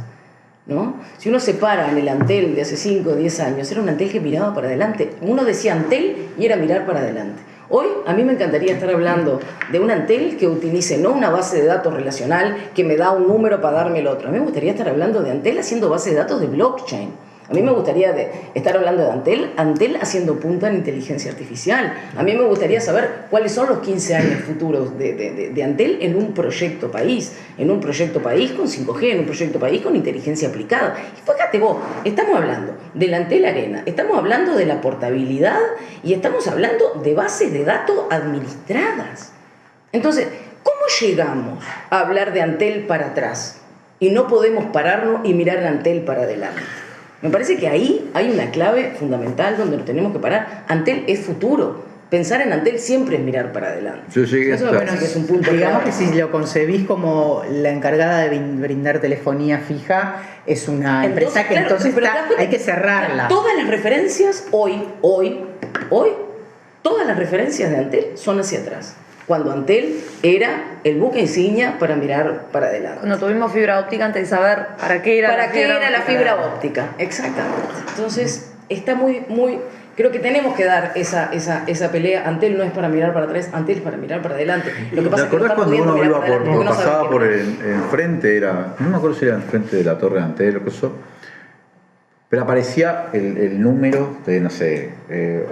¿no? Si uno se para en el Antel de hace 5 o 10 años, era un Antel que miraba para adelante. Uno decía Antel y era mirar para adelante. Hoy a mí me encantaría estar hablando de un Antel que utilice no una base de datos relacional que me da un número para darme el otro. A mí me gustaría estar hablando de Antel haciendo base de datos de blockchain. A mí me gustaría estar hablando de Antel haciendo punta en inteligencia artificial. A mí me gustaría saber cuáles son los 15 años futuros de Antel en un proyecto país con 5G, en un proyecto país con inteligencia aplicada. Y fíjate vos, estamos hablando del Antel Arena, estamos hablando de la portabilidad y estamos hablando de bases de datos administradas. Entonces, ¿cómo llegamos a hablar de Antel para atrás y no podemos pararnos y mirar a Antel para adelante? Me parece que ahí hay una clave fundamental donde nos tenemos que parar. Antel es futuro. Pensar en Antel siempre es mirar para adelante. Eso me parece que es un punto. Digamos que si lo concebís como la encargada de brindar telefonía fija, es una empresa que entonces hay que cerrarla. Todas las referencias hoy, todas las referencias de Antel son hacia atrás. cuando Antel era el buque insignia para mirar para adelante. Cuando tuvimos fibra óptica, antes de saber para qué era la fibra óptica. Exactamente. Entonces, está muy, creo que tenemos que dar esa pelea. Antel no es para mirar para atrás, Antel es para mirar para adelante. Lo que pasa ¿Te acordás es que no cuando uno mirar iba para adelante porque no pasaba sabe por qué el frente, no me acuerdo si era el frente de la torre de Antel o qué eso, pero aparecía el número de, no sé,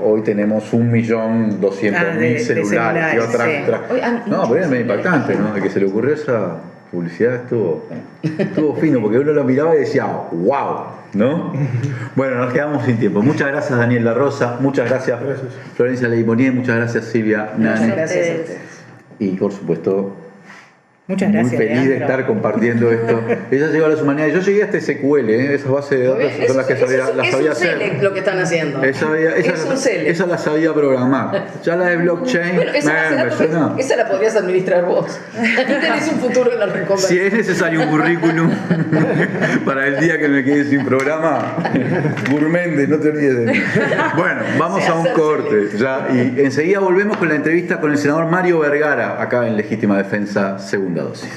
hoy tenemos 1.200.000 celulares. No, pero era medio impactante, ¿no? El que se le ocurrió esa publicidad estuvo fino, porque uno lo miraba y decía, wow, ¿no? Bueno, nos quedamos sin tiempo. Muchas gracias, Daniel La Rosa, muchas gracias, Florencia Leimonier, muchas gracias, Silvia Nane. Gracias a ustedes. Y por supuesto, Muchas gracias, muy feliz de Leandro. estar compartiendo esto. Ella llegó a las humanidades. Yo llegué hasta SQL, esas bases de datos son las que las sabía hacer. Es lo que están haciendo. Esa la sabía programar. Ya la de blockchain, Bueno, esa la podrías administrar vos. Aquí tenés un futuro en la reconversión. Si es necesario un currículum para el día que me quede sin programa, Gourmende, no te olvides de mí. Bueno, vamos a un corte ya, y enseguida volvemos con la entrevista con el senador Mario Vergara, acá en Legítima Defensa, segunda dosis.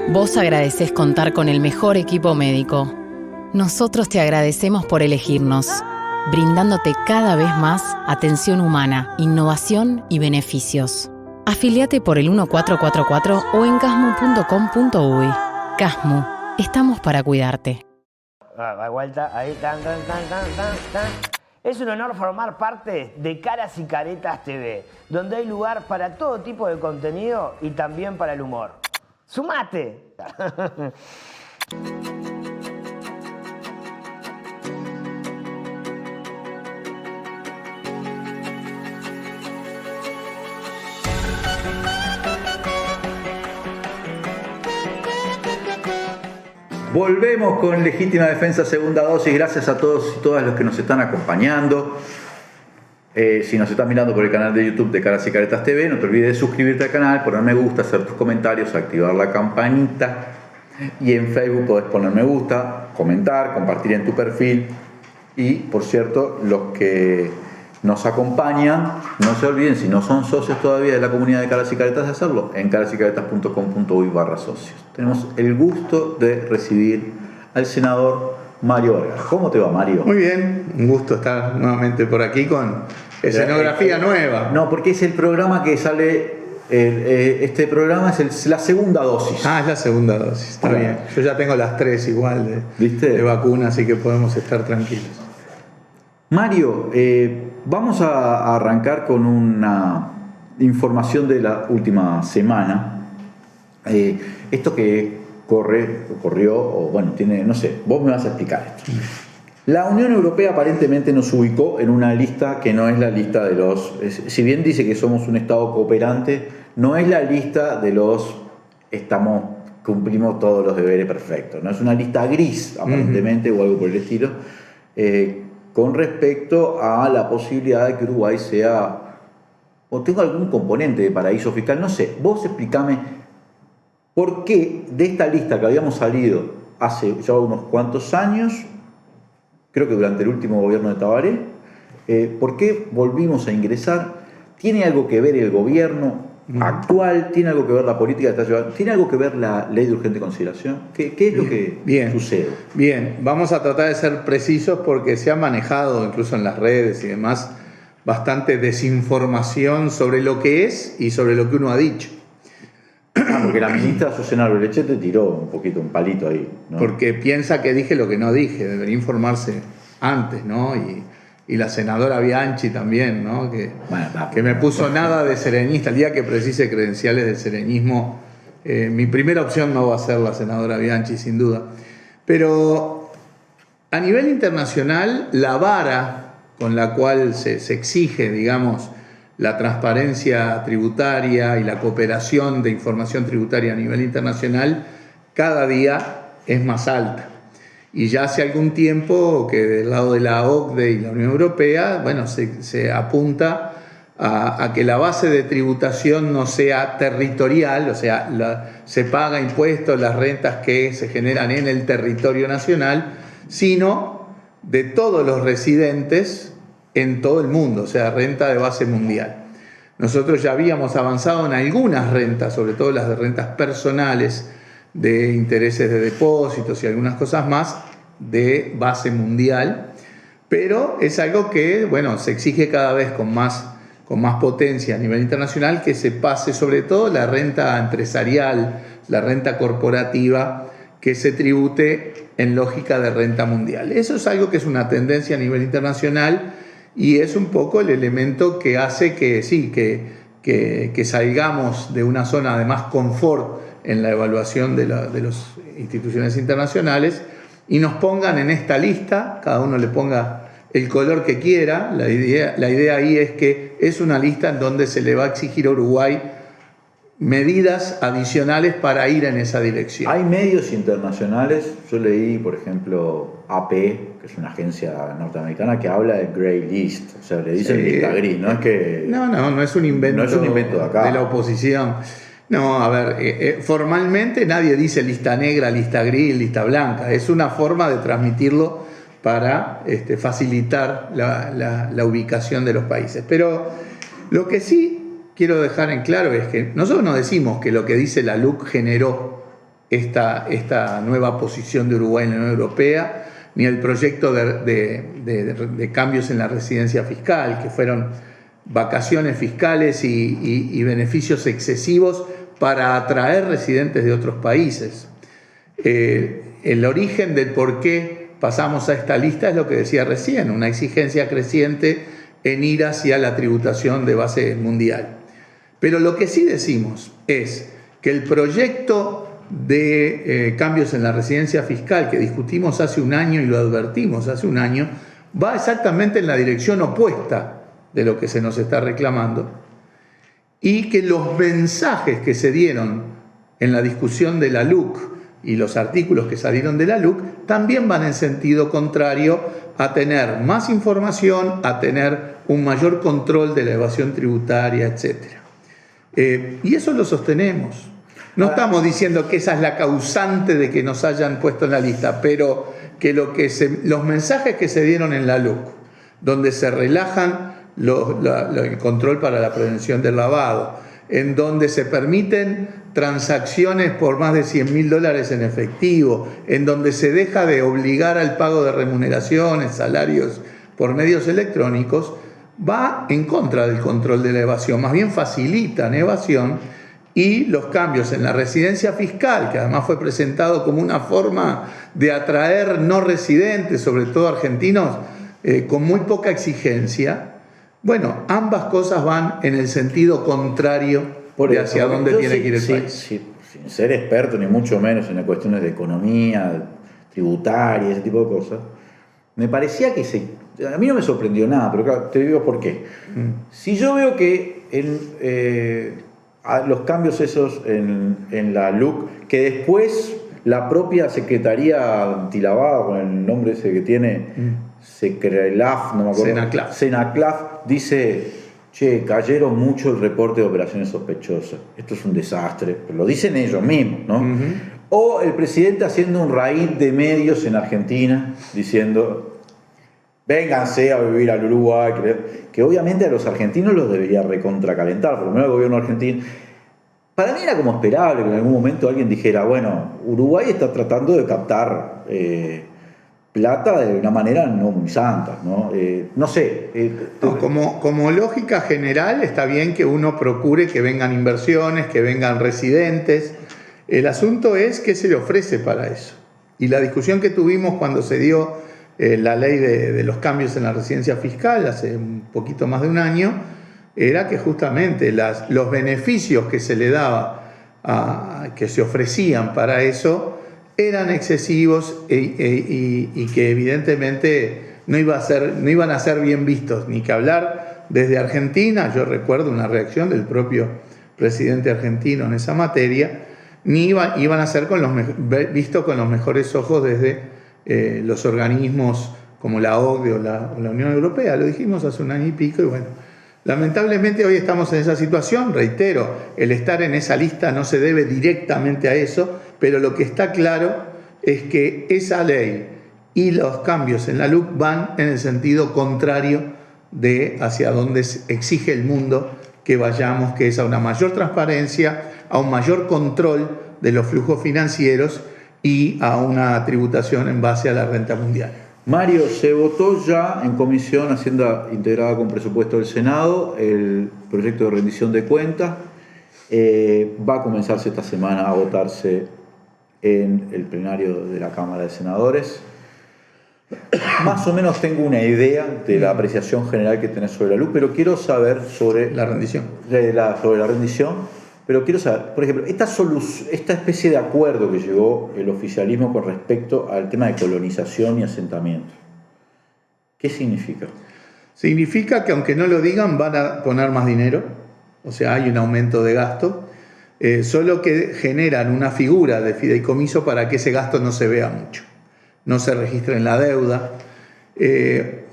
Vos agradecés contar con el mejor equipo médico. Nosotros te agradecemos por elegirnos, brindándote cada vez más atención humana, innovación y beneficios. Afiliate por el 1444 o en casmu.com.uy. Casmu, estamos para cuidarte. Da vuelta, ahí, tan. Es un honor formar parte de Caras y Caretas TV, donde hay lugar para todo tipo de contenido y también para el humor. ¡Sumate! Volvemos con Legítima Defensa, segunda dosis. Gracias a todos y todas los que nos están acompañando. Si nos estás mirando por el canal de YouTube de Caras y Caretas TV, no te olvides de suscribirte al canal, poner me gusta, hacer tus comentarios, activar la campanita. Y en Facebook podés poner me gusta, comentar, compartir en tu perfil. Y, por cierto, los que nos acompañan, no se olviden, si no son socios todavía de la comunidad de Caras y Caretas, de hacerlo en carasycaretas.com.uy/socios. Tenemos el gusto de recibir al senador Mario Vergara. ¿Cómo te va, Mario? Muy bien, un gusto estar nuevamente por aquí con escenografía nueva. No, porque es el programa que sale, este programa es la segunda dosis. Ah, es la segunda dosis, está bien. Yo ya tengo las 3 igual de vacuna, así que podemos estar tranquilos. Mario, vamos a arrancar con una información de la última semana. Esto que corrió, o bueno, tiene, no sé, vos me vas a explicar esto. La Unión Europea aparentemente nos ubicó en una lista que no es la lista de los, si bien dice que somos un Estado cooperante, no es la lista de los cumplimos todos los deberes perfectos, no es una lista gris aparentemente o algo por el estilo, con respecto a la posibilidad de que Uruguay sea o tenga algún componente de paraíso fiscal. No sé, vos explícame por qué de esta lista que habíamos salido hace ya unos cuantos años, creo que durante el último gobierno de Tabaré, ¿por qué volvimos a ingresar? ¿Tiene algo que ver el gobierno actual? ¿Tiene algo que ver la política que está llevando? ¿Tiene algo que ver la ley de urgente consideración? ¿Qué es lo que sucede? Bien, vamos a tratar de ser precisos porque se ha manejado, incluso en las redes y demás, bastante desinformación sobre lo que es y sobre lo que uno ha dicho. Porque la ministra Susana Lorecete tiró un poquito, un palito ahí, ¿no? Porque piensa que dije lo que no dije, debería informarse antes, ¿no? Y la senadora Bianchi también, ¿no? Que me puso nada de serenista. El día que precise credenciales de serenismo, mi primera opción no va a ser la senadora Bianchi, sin duda. Pero a nivel internacional, la vara con la cual se exige, digamos, la transparencia tributaria y la cooperación de información tributaria a nivel internacional cada día es más alta. Y ya hace algún tiempo que del lado de la OCDE y la Unión Europea, bueno, se apunta a que la base de tributación no sea territorial, o sea, se paga impuestos, las rentas que se generan en el territorio nacional, sino de todos los residentes en todo el mundo, o sea, renta de base mundial. Nosotros ya habíamos avanzado en algunas rentas, sobre todo las de rentas personales, de intereses de depósitos y algunas cosas más de base mundial, pero es algo que, bueno, se exige cada vez con más potencia a nivel internacional, que se pase sobre todo la renta empresarial, la renta corporativa, que se tribute en lógica de renta mundial. Eso es algo que es una tendencia a nivel internacional y es un poco el elemento que hace que sí, que salgamos de una zona de más confort en la evaluación de las instituciones internacionales y nos pongan en esta lista, cada uno le ponga el color que quiera. La idea ahí es que es una lista en donde se le va a exigir a Uruguay medidas adicionales para ir en esa dirección. Hay medios internacionales, yo leí por ejemplo AP, que es una agencia norteamericana que habla de Grey List, o sea, le dicen lista gris, no es que... No es un invento, no es un invento de acá, de la oposición. No, a ver, formalmente nadie dice lista negra, lista gris, lista blanca, es una forma de transmitirlo para facilitar la ubicación de los países. Pero lo que sí quiero dejar en claro es que nosotros no decimos que lo que dice la LUC generó esta nueva posición de Uruguay en la Unión Europea, ni el proyecto de cambios en la residencia fiscal, que fueron vacaciones fiscales y beneficios excesivos para atraer residentes de otros países. El origen del por qué pasamos a esta lista es lo que decía recién, una exigencia creciente en ir hacia la tributación de base mundial. Pero lo que sí decimos es que el proyecto de cambios en la residencia fiscal que discutimos hace un año y lo advertimos hace un año, va exactamente en la dirección opuesta de lo que se nos está reclamando, y que los mensajes que se dieron en la discusión de la LUC y los artículos que salieron de la LUC también van en sentido contrario a tener más información, a tener un mayor control de la evasión tributaria, etc. Y eso lo sostenemos. No estamos diciendo que esa es la causante de que nos hayan puesto en la lista, pero que los mensajes que se dieron en la LUC, donde se relajan el control para la prevención del lavado, en donde se permiten transacciones por más de $100.000 en efectivo, en donde se deja de obligar al pago de remuneraciones, salarios por medios electrónicos, va en contra del control de la evasión, más bien facilitan evasión. Y los cambios en la residencia fiscal, que además fue presentado como una forma de atraer no residentes, sobre todo argentinos, con muy poca exigencia. Bueno, ambas cosas van en el sentido contrario de hacia dónde tiene que ir el país. Sin ser experto, ni mucho menos en las cuestiones de economía, tributaria, ese tipo de cosas, me parecía que a mí no me sorprendió nada, pero claro, te digo por qué. Si yo veo que los cambios esos en la LUC, que después la propia Secretaría Antilavado, con el nombre ese que tiene, Secrelaf, no me acuerdo. Senaclaf, dice, che, cayeron mucho el reporte de operaciones sospechosas, esto es un desastre, pero lo dicen ellos mismos, ¿no? O el presidente haciendo un raíz de medios en Argentina, diciendo, vénganse a vivir al Uruguay, que obviamente a los argentinos los debería recontracalentar, por lo menos el gobierno argentino. Para mí era como esperable que en algún momento alguien dijera, bueno, Uruguay está tratando de captar plata de una manera no muy santa, ¿no? No sé. Como lógica general está bien que uno procure que vengan inversiones, que vengan residentes. El asunto es qué se le ofrece para eso. Y la discusión que tuvimos cuando se dio la ley de los cambios en la residencia fiscal hace un poquito más de un año, era que justamente los beneficios que se le daba, que se ofrecían para eso, eran excesivos y que evidentemente no iban a ser bien vistos, ni que hablar desde Argentina. Yo recuerdo una reacción del propio presidente argentino en esa materia, ni iban a ser vistos con los mejores ojos desde los organismos como la OCDE o la Unión Europea. Lo dijimos hace un año y pico y bueno, Lamentablemente hoy estamos en esa situación, reitero, el estar en esa lista no se debe directamente a eso, pero lo que está claro es que esa ley y los cambios en la LUC van en el sentido contrario de hacia donde exige el mundo que vayamos, que es a una mayor transparencia, a un mayor control de los flujos financieros y a una tributación en base a la renta mundial. Mario, se votó ya en comisión, Hacienda integrada con presupuesto del Senado, el proyecto de rendición de cuentas. Va a comenzarse esta semana a votarse en el plenario de la Cámara de Senadores. Más o menos tengo una idea de la apreciación general que tenés sobre la LUC, pero quiero saber sobre la rendición. Sobre la rendición, pero quiero saber, por ejemplo, esta especie de acuerdo que llegó el oficialismo con respecto al tema de colonización y asentamiento, ¿qué significa? Significa que aunque no lo digan van a poner más dinero, o sea, hay un aumento de gasto, solo que generan una figura de fideicomiso para que ese gasto no se vea mucho, no se registre en la deuda.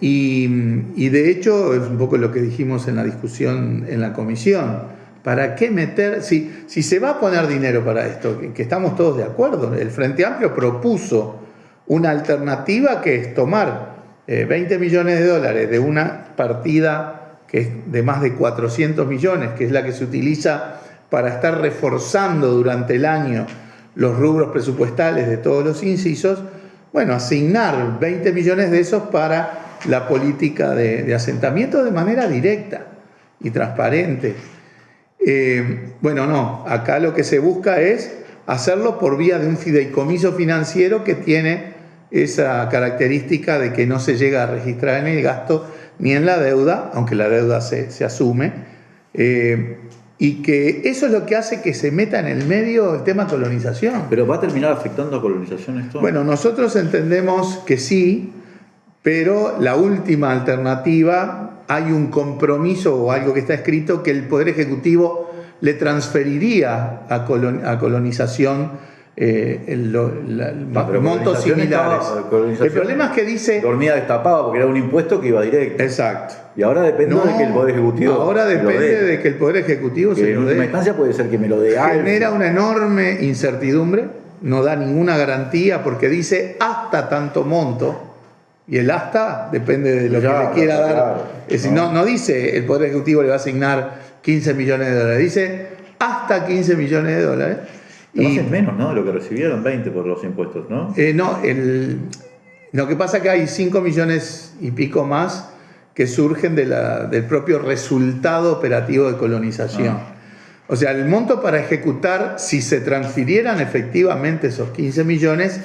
Y de hecho es un poco lo que dijimos en la discusión en la comisión. ¿Para qué meter? Si se va a poner dinero para esto, que estamos todos de acuerdo, el Frente Amplio propuso una alternativa que es tomar 20 millones de dólares de una partida que es de más de 400 millones, que es la que se utiliza para estar reforzando durante el año los rubros presupuestales de todos los incisos, bueno, asignar 20 millones de esos para la política de asentamiento de manera directa y transparente. Bueno, no, acá lo que se busca es hacerlo por vía de un fideicomiso financiero que tiene esa característica de que no se llega a registrar en el gasto ni en la deuda, aunque la deuda se asume, y que eso es lo que hace que se meta en el medio el tema colonización. ¿Pero va a terminar afectando a colonización esto? Bueno, nosotros entendemos que sí, pero la última alternativa, hay un compromiso o algo que está escrito que el Poder Ejecutivo le transferiría a colonización montos similares. El problema es que dice... Dormía destapado porque era un impuesto que iba directo. Exacto. Y ahora depende de que el Poder Ejecutivo... Ahora depende de que el Poder Ejecutivo se lo dé. En última instancia puede ser que me lo dé algo. Genera una enorme incertidumbre, no da ninguna garantía porque dice hasta tanto monto. Y el hasta depende de lo que le quiera dar. Claro, es decir, no dice el Poder Ejecutivo le va a asignar 15 millones de dólares, dice hasta 15 millones de dólares. Y es menos, ¿no? De lo que recibieron 20 por los impuestos, ¿no? Lo que pasa es que hay 5 millones y pico más que surgen del propio resultado operativo de colonización. O sea, el monto para ejecutar, si se transfirieran efectivamente esos 15 millones,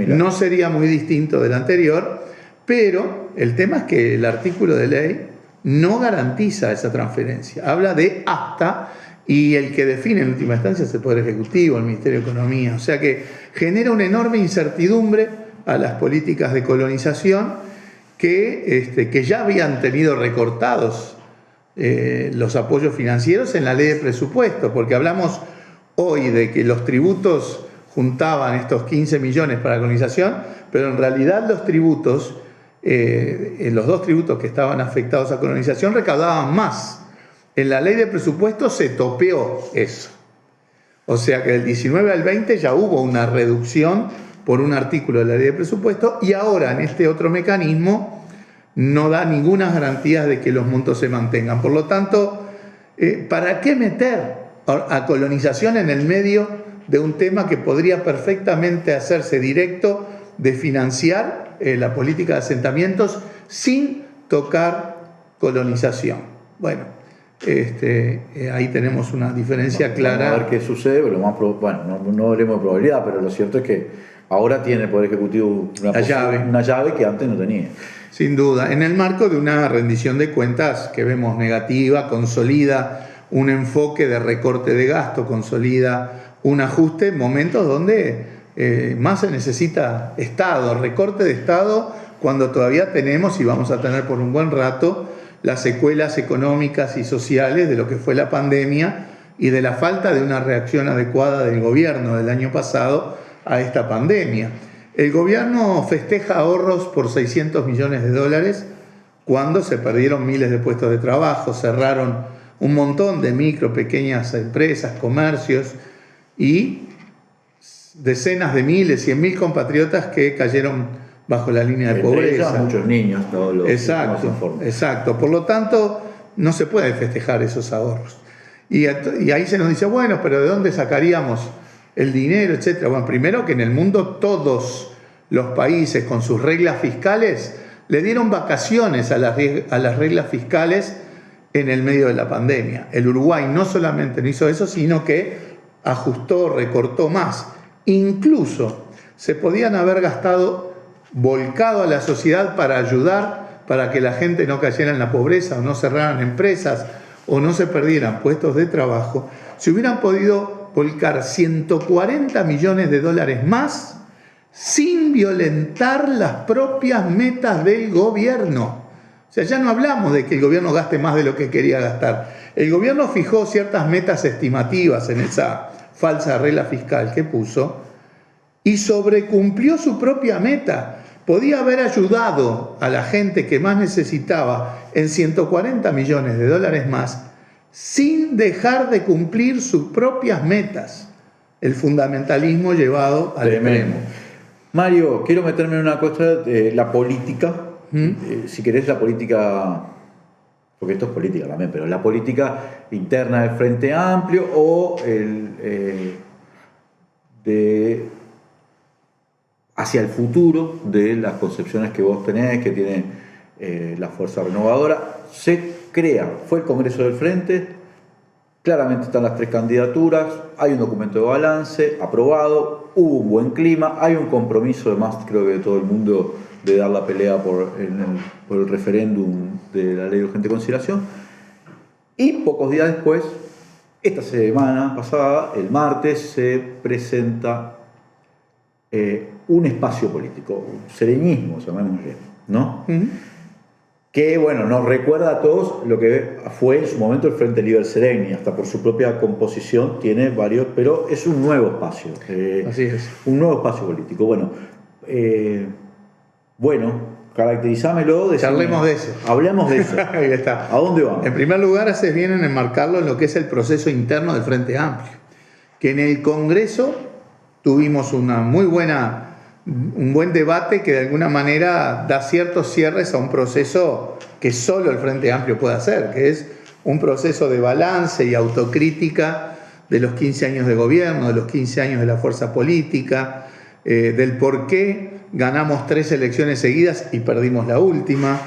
no sería muy distinto del anterior. Pero el tema es que el artículo de ley no garantiza esa transferencia. Habla de hasta, y el que define en última instancia es el Poder Ejecutivo, el Ministerio de Economía. O sea que genera una enorme incertidumbre a las políticas de colonización que ya habían tenido recortados los apoyos financieros en la ley de presupuesto, porque hablamos hoy de que los tributos juntaban estos 15 millones para la colonización, pero en realidad los tributos... los dos tributos que estaban afectados a colonización recaudaban más. En la ley de presupuesto se topeó eso. O sea que del 19 al 20 ya hubo una reducción por un artículo de la ley de presupuesto y ahora en este otro mecanismo no da ninguna garantía de que los montos se mantengan. Por lo tanto, ¿para qué meter a colonización en el medio de un tema que podría perfectamente hacerse directo de financiar la política de asentamientos sin tocar colonización? Bueno, ahí tenemos una diferencia clara. Vamos a ver qué sucede, pero no hablemos de probabilidad, pero lo cierto es que ahora tiene el Poder Ejecutivo una llave que antes no tenía. Sin duda, en el marco de una rendición de cuentas que vemos negativa, consolida un enfoque de recorte de gasto, consolida un ajuste en momentos donde más se necesita Estado, recorte de Estado, cuando todavía tenemos y vamos a tener por un buen rato las secuelas económicas y sociales de lo que fue la pandemia y de la falta de una reacción adecuada del gobierno del año pasado a esta pandemia. El gobierno festeja ahorros por 600 millones de dólares cuando se perdieron miles de puestos de trabajo, cerraron un montón de micro, pequeñas empresas, comercios y decenas de miles, 100.000 compatriotas que cayeron bajo la línea de pobreza. Ellos, muchos niños, todos los exacto. Por lo tanto, no se puede festejar esos ahorros. Y ahí se nos dice, bueno, pero ¿de dónde sacaríamos el dinero, etcétera? Bueno, primero que en el mundo todos los países con sus reglas fiscales le dieron vacaciones a las reglas fiscales en el medio de la pandemia. El Uruguay no solamente no hizo eso, sino que ajustó, recortó más. Incluso se podían haber gastado, volcado a la sociedad para ayudar, para que la gente no cayera en la pobreza o no cerraran empresas o no se perdieran puestos de trabajo, si hubieran podido volcar 140 millones de dólares más sin violentar las propias metas del gobierno. O sea, ya no hablamos de que el gobierno gaste más de lo que quería gastar. El gobierno fijó ciertas metas estimativas en esa falsa regla fiscal que puso y sobrecumplió su propia meta. Podía haber ayudado a la gente que más necesitaba en 140 millones de dólares más sin dejar de cumplir sus propias metas. El fundamentalismo llevado al extremo. Mario, quiero meterme en una cuestión de la política. Si querés, la política, porque esto es política también, pero la política interna del Frente Amplio o hacia el futuro de las concepciones que vos tenés, que tiene la Fuerza Renovadora. Se crea, fue el Congreso del Frente, claramente están las 3 candidaturas, hay un documento de balance aprobado, hubo un buen clima, hay un compromiso además, creo que de todo el mundo, de dar la pelea por el referéndum de la ley de urgente consideración. Y pocos días después, esta semana pasada, el martes, se presenta un espacio político, un sereñismo, llamémosle, ¿no? Que, bueno, nos recuerda a todos lo que fue en su momento el Frente Liber Sereni, hasta por su propia composición tiene varios, pero es un nuevo espacio. Así es. Un nuevo espacio político. Bueno, caracterizámelo. Charlemos de eso. Hablemos de eso. Ahí está. ¿A dónde vamos? En primer lugar, haces bien en enmarcarlo en lo que es el proceso interno del Frente Amplio. Que en el Congreso tuvimos un buen debate que de alguna manera da ciertos cierres a un proceso que solo el Frente Amplio puede hacer, que es un proceso de balance y autocrítica de los 15 años de gobierno, de los 15 años de la fuerza política, del por qué ganamos 3 elecciones seguidas y perdimos la última.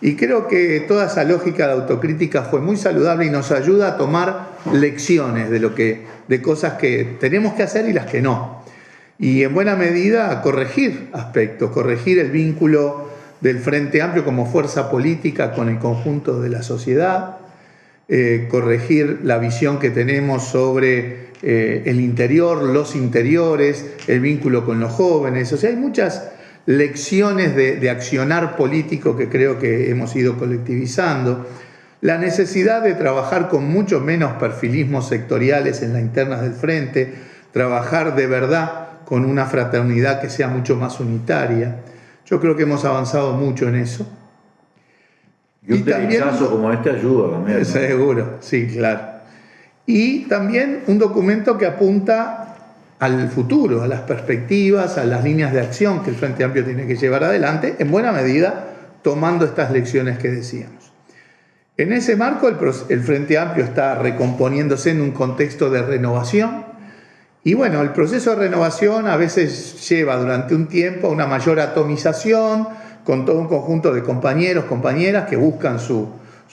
Y creo que toda esa lógica de autocrítica fue muy saludable y nos ayuda a tomar lecciones de cosas que tenemos que hacer y las que no. Y en buena medida corregir aspectos, corregir el vínculo del Frente Amplio como fuerza política con el conjunto de la sociedad, corregir la visión que tenemos sobre el interior, los interiores, el vínculo con los jóvenes. O sea, hay muchas lecciones de accionar político que creo que hemos ido colectivizando. La necesidad de trabajar con mucho menos perfilismos sectoriales en las internas del Frente, trabajar de verdad con una fraternidad que sea mucho más unitaria. Yo creo que hemos avanzado mucho en eso. Y un derechazo como este ayuda también, ¿no? Seguro, sí, claro. Y también un documento que apunta al futuro, a las perspectivas, a las líneas de acción que el Frente Amplio tiene que llevar adelante, en buena medida tomando estas lecciones que decíamos. En ese marco, el Frente Amplio está recomponiéndose en un contexto de renovación. Y bueno, el proceso de renovación a veces lleva durante un tiempo a una mayor atomización, con todo un conjunto de compañeros, compañeras que buscan su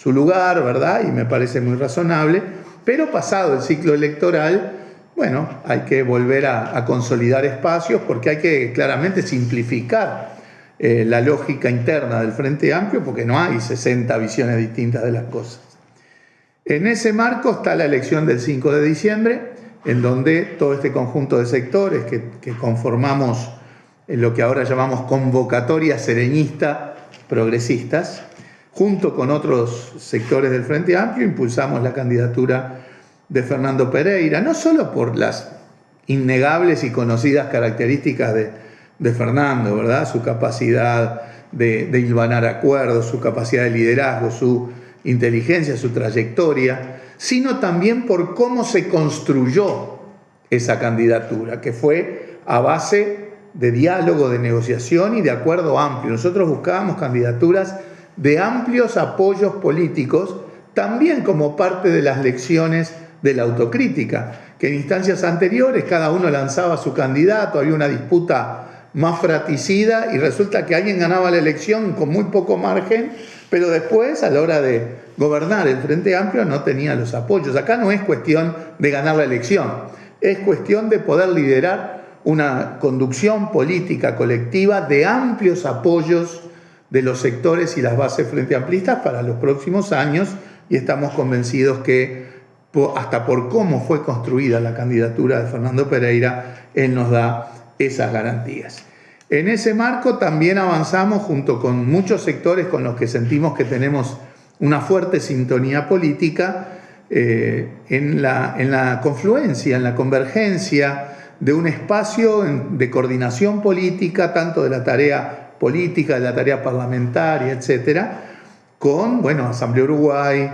lugar, ¿verdad? Y me parece muy razonable. Pero pasado el ciclo electoral, bueno, hay que volver a consolidar espacios porque hay que claramente simplificar la lógica interna del Frente Amplio porque no hay 60 visiones distintas de las cosas. En ese marco está la elección del 5 de diciembre, en donde todo este conjunto de sectores que conformamos en lo que ahora llamamos convocatoria sereñista progresistas, junto con otros sectores del Frente Amplio, impulsamos la candidatura de Fernando Pereira, no solo por las innegables y conocidas características de Fernando, ¿verdad? Su capacidad de hilvanar acuerdos, su capacidad de liderazgo, su inteligencia, su trayectoria, sino también por cómo se construyó esa candidatura, que fue a base de diálogo, de negociación y de acuerdo amplio. Nosotros buscábamos candidaturas de amplios apoyos políticos, también como parte de las lecciones de la autocrítica, que en instancias anteriores cada uno lanzaba su candidato, había una disputa más fratricida y resulta que alguien ganaba la elección con muy poco margen, pero después a la hora de gobernar el Frente Amplio no tenía los apoyos. Acá no es cuestión de ganar la elección, es cuestión de poder liderar una conducción política colectiva de amplios apoyos de los sectores y las bases frente amplistas para los próximos años, y estamos convencidos que hasta por cómo fue construida la candidatura de Fernando Pereira, él nos da esas garantías. En ese marco también avanzamos junto con muchos sectores con los que sentimos que tenemos una fuerte sintonía política en la confluencia, en la convergencia de un espacio de coordinación política, tanto de la tarea política, de la tarea parlamentaria, etcétera, con, Asamblea Uruguay,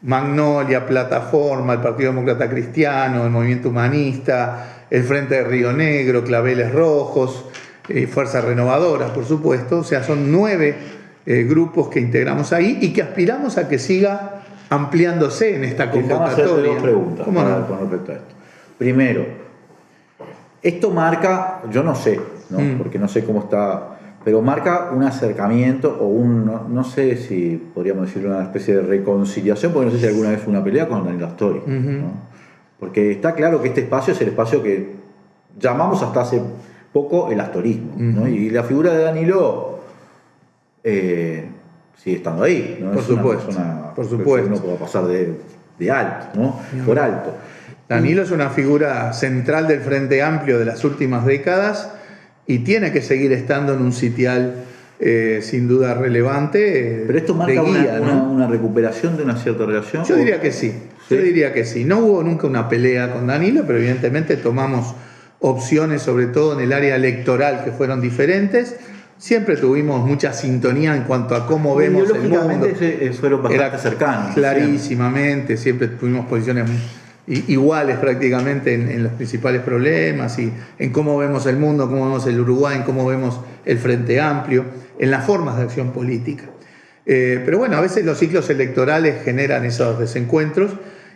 Magnolia, Plataforma, el Partido Demócrata Cristiano, el Movimiento Humanista, el Frente de Río Negro, Claveles Rojos, Fuerza Renovadora, por supuesto. O sea, son 9 grupos que integramos ahí y que aspiramos a que siga ampliándose en esta convocatoria. Déjame hacerte 2 preguntas con respecto a esto. Primero, esto marca, yo no sé, porque no sé cómo está, pero marca un acercamiento o no sé si podríamos decir una especie de reconciliación, porque no sé si alguna vez fue una pelea con Danilo Astori, ¿no? Porque está claro que este espacio es el espacio que llamamos hasta hace poco el astorismo, ¿no? Y la figura de Danilo sigue estando ahí, ¿no? Por supuesto, por supuesto. No puede pasar de alto, ¿no? Por alto. Danilo es una figura central del Frente Amplio de las últimas décadas y tiene que seguir estando en un sitial sin duda relevante. Pero esto marca una recuperación de una cierta relación. Yo diría que sí. Yo diría que sí. No hubo nunca una pelea con Danilo, pero evidentemente tomamos opciones, sobre todo en el área electoral, que fueron diferentes. Siempre tuvimos mucha sintonía en cuanto a cómo vemos el mundo. Fueron bastante cercanos. Clarísimamente, siempre tuvimos posiciones iguales prácticamente en los principales problemas y en cómo vemos el mundo, cómo vemos el Uruguay, en cómo vemos el Frente Amplio, en las formas de acción política. Pero a veces los ciclos electorales generan esos desencuentros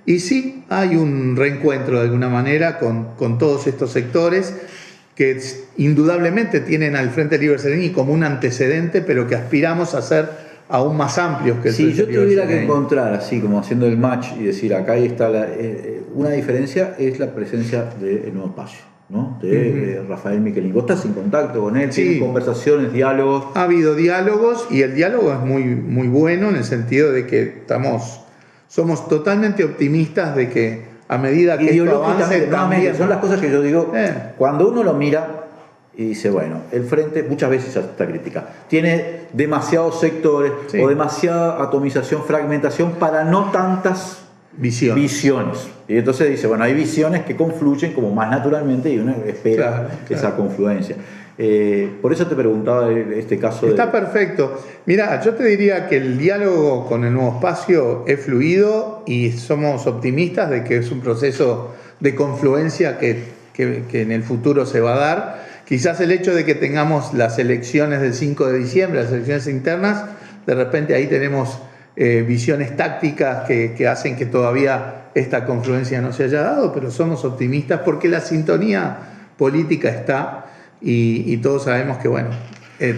y sí hay un reencuentro de alguna manera con todos estos sectores que indudablemente tienen al Frente Libre Serení como un antecedente, pero que aspiramos a ser aún más amplios que el Frente Libre. Si yo tuviera Serení. que encontrar, así como haciendo el match y decir acá ahí está una diferencia, es la presencia del Nuevo Espacio, ¿no? De Rafael Michelini. ¿Vos estás en contacto con él? ¿Tienen conversaciones, diálogos? Ha habido diálogos y el diálogo es muy, muy bueno en el sentido de que somos totalmente optimistas de que a medida que esto avance también... Son las cosas que yo digo, cuando uno lo mira y dice, el Frente muchas veces ya está criticado, tiene demasiados sectores o demasiada atomización, fragmentación para no tantas visiones. Y entonces dice, hay visiones que confluyen como más naturalmente y uno espera esa confluencia. Por eso te preguntaba este caso. Está perfecto. Mira, yo te diría que el diálogo con el Nuevo Espacio es fluido y somos optimistas de que es un proceso de confluencia que en el futuro se va a dar. Quizás el hecho de que tengamos las elecciones del 5 de diciembre, las elecciones internas, de repente ahí tenemos visiones tácticas que hacen que todavía esta confluencia no se haya dado, pero somos optimistas porque la sintonía política está y todos sabemos que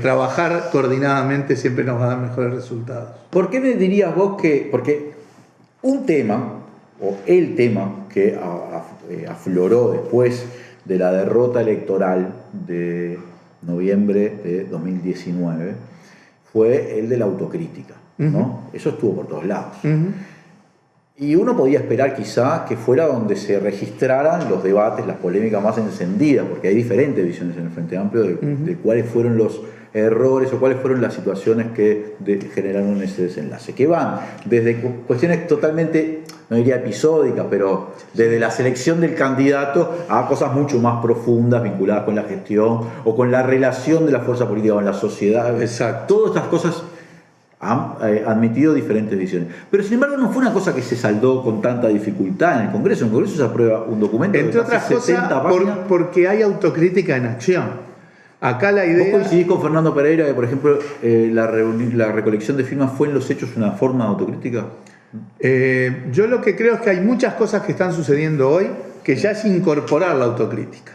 trabajar coordinadamente siempre nos va a dar mejores resultados. ¿Por qué me dirías vos que, porque un tema, o el tema que afloró después de la derrota electoral de noviembre de 2019 fue el de la autocrítica, ¿no? Eso estuvo por todos lados. Y uno podía esperar quizá que fuera donde se registraran los debates, las polémicas más encendidas, porque hay diferentes visiones en el Frente Amplio de cuáles fueron los errores o cuáles fueron las situaciones que generaron ese desenlace, que van desde cuestiones totalmente, no diría episódicas, pero desde la selección del candidato a cosas mucho más profundas vinculadas con la gestión o con la relación de la fuerza política con la sociedad. Exacto. Todas estas cosas han admitido diferentes visiones. Pero sin embargo no fue una cosa que se saldó con tanta dificultad en el Congreso. En el Congreso se aprueba un documento entre otras cosas porque hay autocrítica en acción. Acá la idea... ¿Vos coincidís con Fernando Pereira que, por ejemplo, la recolección de firmas fue en los hechos una forma de autocrítica? Yo lo que creo es que hay muchas cosas que están sucediendo hoy que ya es incorporar la autocrítica.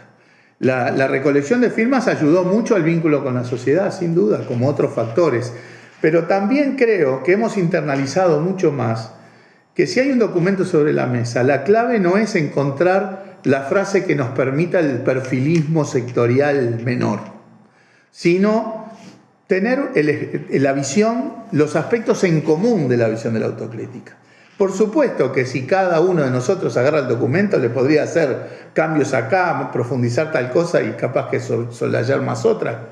La recolección de firmas ayudó mucho al vínculo con la sociedad, sin duda, como otros factores. Pero también creo que hemos internalizado mucho más que si hay un documento sobre la mesa, la clave no es encontrar la frase que nos permita el perfilismo sectorial menor, sino tener la visión, los aspectos en común de la visión de la autocrítica. Por supuesto que si cada uno de nosotros agarra el documento, le podría hacer cambios acá, profundizar tal cosa y capaz que soslayar más otra.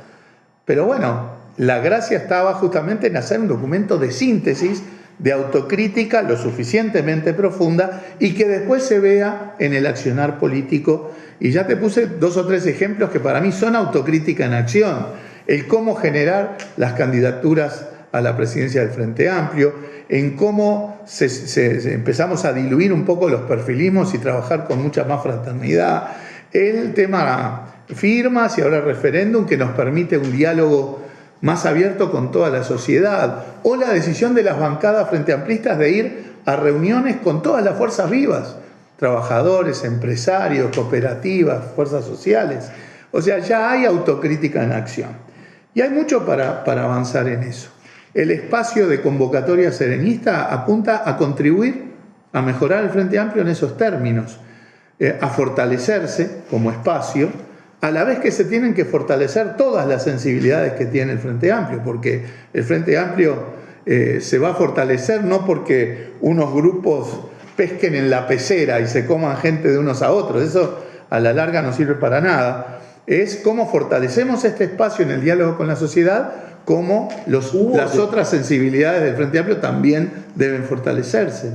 Pero bueno, la gracia estaba justamente en hacer un documento de síntesis, de autocrítica lo suficientemente profunda y que después se vea en el accionar político. Y ya te puse 2 o 3 ejemplos que para mí son autocrítica en acción. El cómo generar las candidaturas a la presidencia del Frente Amplio, en cómo empezamos a diluir un poco los perfilismos y trabajar con mucha más fraternidad. El tema firmas y ahora referéndum que nos permite un diálogo más abierto con toda la sociedad, o la decisión de las bancadas frente amplistas de ir a reuniones con todas las fuerzas vivas, trabajadores, empresarios, cooperativas, fuerzas sociales. O sea, ya hay autocrítica en acción. Y hay mucho para avanzar en eso. El espacio de convocatoria serenista apunta a contribuir a mejorar el Frente Amplio en esos términos, a fortalecerse como espacio, a la vez que se tienen que fortalecer todas las sensibilidades que tiene el Frente Amplio, porque el Frente Amplio se va a fortalecer no porque unos grupos pesquen en la pecera y se coman gente de unos a otros, eso a la larga no sirve para nada, es cómo fortalecemos este espacio en el diálogo con la sociedad, cómo las otras sensibilidades del Frente Amplio también deben fortalecerse.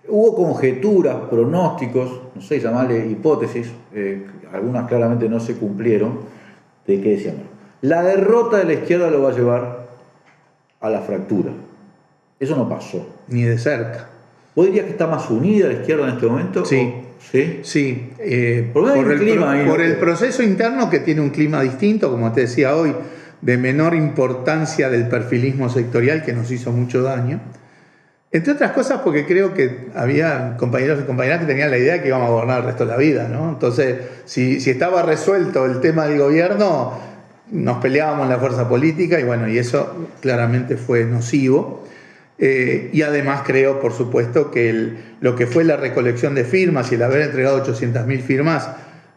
Hubo conjeturas, pronósticos, no sé, llamarle hipótesis, algunas claramente no se cumplieron, de que decían, la derrota de la izquierda lo va a llevar a la fractura. Eso no pasó. Ni de cerca. ¿Vos dirías que está más unida la izquierda en este momento? Sí. ¿Sí? Sí. Por el proceso interno que tiene un clima distinto, como te decía hoy, de menor importancia del perfilismo sectorial que nos hizo mucho daño. Entre otras cosas porque creo que había compañeros y compañeras que tenían la idea de que íbamos a gobernar el resto de la vida, ¿no? Entonces, si estaba resuelto el tema del gobierno, nos peleábamos en la fuerza política y bueno, y eso claramente fue nocivo. Y además creo, por supuesto, que lo que fue la recolección de firmas y el haber entregado 800.000 firmas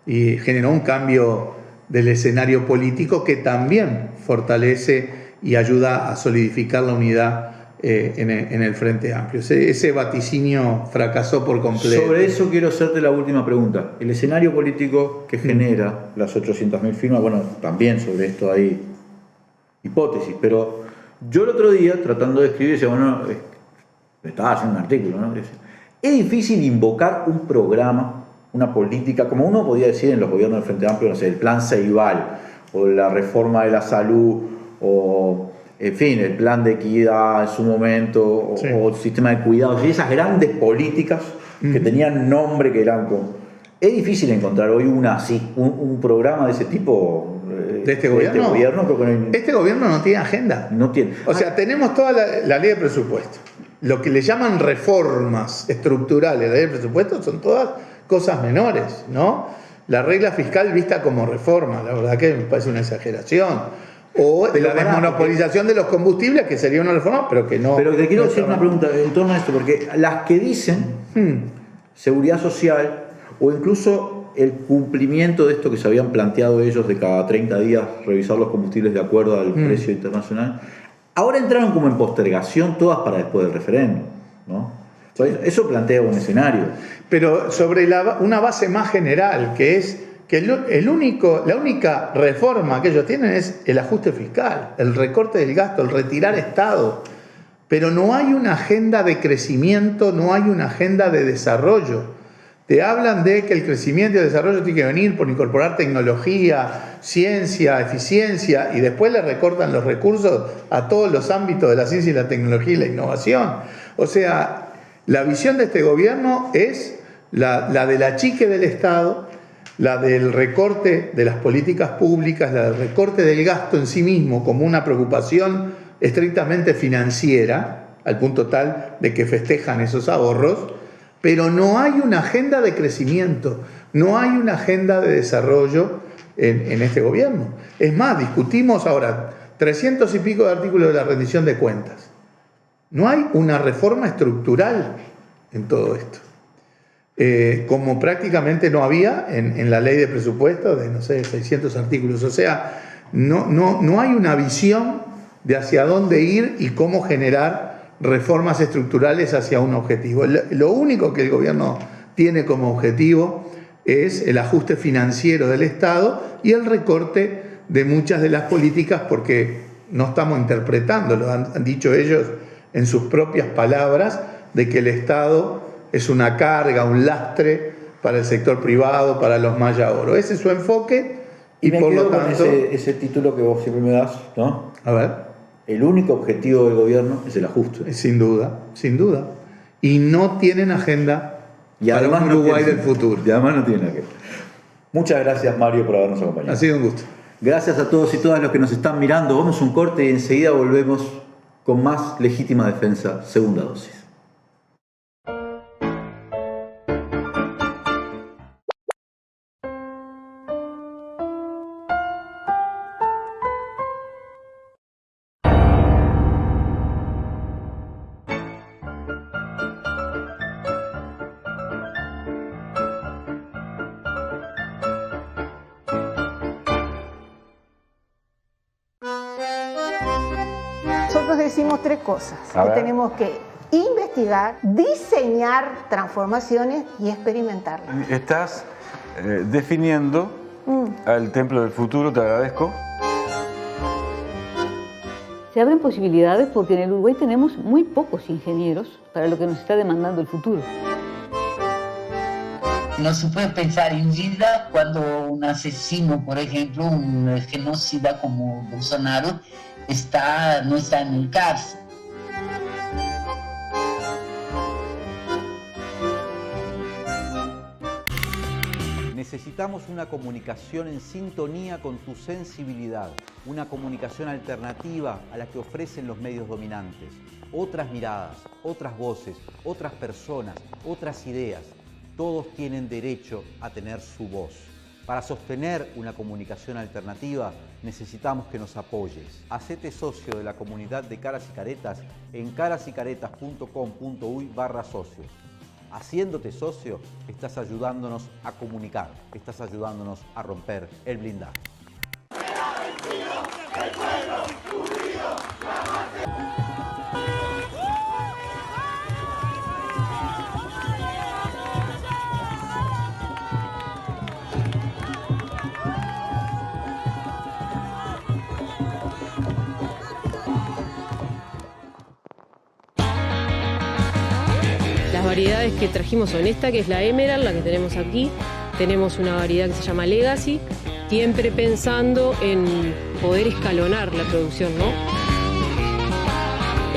y generó un cambio del escenario político que también fortalece y ayuda a solidificar la unidad en el Frente Amplio. Ese vaticinio fracasó por completo. Sobre eso quiero hacerte la última pregunta. El escenario político que genera las 800.000 firmas, bueno, también sobre esto hay hipótesis, pero yo el otro día, tratando de escribir, decía, bueno, estaba haciendo un artículo, ¿no? Es difícil invocar un programa, una política, como uno podía decir en los gobiernos del Frente Amplio, no sé, el plan Ceibal, o la reforma de la salud, o en fin, el plan de equidad en su momento, sí, o el sistema de cuidados, y esas grandes políticas que tenían nombre, que eran como... Es difícil encontrar hoy un programa de ese tipo. ¿De este gobierno? Creo que no hay... Este gobierno no tiene agenda. No tiene. O sea, tenemos toda la ley de presupuesto. Lo que le llaman reformas estructurales de la ley de presupuesto son todas cosas menores, ¿no? La regla fiscal vista como reforma, la verdad que me parece una exageración. O la desmonopolización de los combustibles, que sería una reforma, pero que no... Pero te quiero hacer una pregunta en torno a esto, porque las que dicen seguridad social, o incluso el cumplimiento de esto que se habían planteado ellos de cada 30 días revisar los combustibles de acuerdo al precio internacional, ahora entraron como en postergación todas para después del referéndum, ¿no? Eso plantea un escenario. Pero sobre una base más general, que es que la única reforma que ellos tienen es el ajuste fiscal, el recorte del gasto, el retirar Estado. Pero no hay una agenda de crecimiento, no hay una agenda de desarrollo. Te hablan de que el crecimiento y el desarrollo tiene que venir por incorporar tecnología, ciencia, eficiencia, y después le recortan los recursos a todos los ámbitos de la ciencia y la tecnología y la innovación. O sea, la visión de este gobierno es la del achique del Estado, la del recorte de las políticas públicas, la del recorte del gasto en sí mismo como una preocupación estrictamente financiera, al punto tal de que festejan esos ahorros, pero no hay una agenda de crecimiento, no hay una agenda de desarrollo en este gobierno. Es más, discutimos ahora 300 y pico de artículos de la rendición de cuentas. No hay una reforma estructural en todo esto. Como prácticamente no había en la ley de presupuesto de, no sé, 600 artículos. O sea, no hay una visión de hacia dónde ir y cómo generar reformas estructurales hacia un objetivo. Lo único que el gobierno tiene como objetivo es el ajuste financiero del Estado y el recorte de muchas de las políticas, porque no estamos interpretando, lo han dicho ellos en sus propias palabras, de que el Estado es una carga, un lastre para el sector privado, para los maya oro. Ese es su enfoque y por lo tanto... ese título que vos siempre me das, ¿no? A ver. El único objetivo del gobierno es el ajuste. Sin duda, sin duda. Y no tienen agenda y además para un Uruguay del futuro. Y además no tienen agenda. Muchas gracias, Mario, por habernos acompañado. Ha sido un gusto. Gracias a todos y todas los que nos están mirando. Vamos a un corte y enseguida volvemos con más Legítima Defensa, segunda dosis. Nosotros decimos tres cosas, que tenemos que investigar, diseñar transformaciones y experimentarlas. Estás definiendo al Templo del Futuro, te agradezco. Se abren posibilidades porque en el Uruguay tenemos muy pocos ingenieros para lo que nos está demandando el futuro. No se puede pensar en vida cuando un asesino, por ejemplo, un genocida como Bolsonaro, no está en el cárcel. Necesitamos una comunicación en sintonía con tu sensibilidad, una comunicación alternativa a la que ofrecen los medios dominantes. Otras miradas, otras voces, otras personas, otras ideas. Todos tienen derecho a tener su voz. Para sostener una comunicación alternativa necesitamos que nos apoyes. Hacete socio de la comunidad de Caras y Caretas en carasycaretas.com.uy/socios. Haciéndote socio, estás ayudándonos a comunicar, estás ayudándonos a romper el blindaje. Las variedades que trajimos son esta, que es la Emerald, la que tenemos aquí. Tenemos una variedad que se llama Legacy, siempre pensando en poder escalonar la producción, ¿no?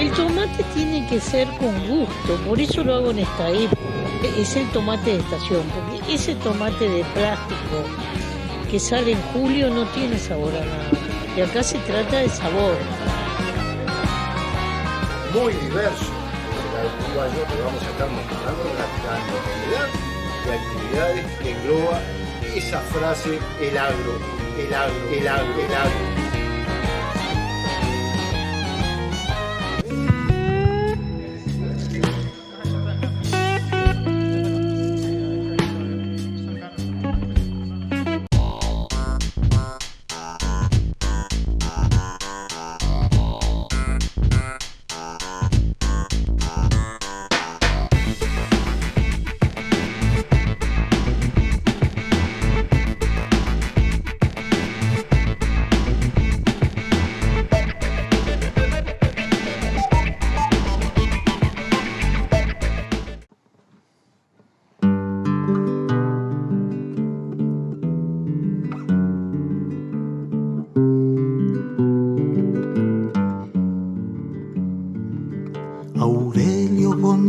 El tomate tiene que ser con gusto, por eso lo hago en esta época. Es el tomate de estación, porque ese tomate de plástico que sale en julio no tiene sabor a nada. Y acá se trata de sabor. Muy diverso. Uruguayo, que vamos a estar mostrando la cantidad de actividades que engloba esa frase, el agro, el agro, el agro, el agro.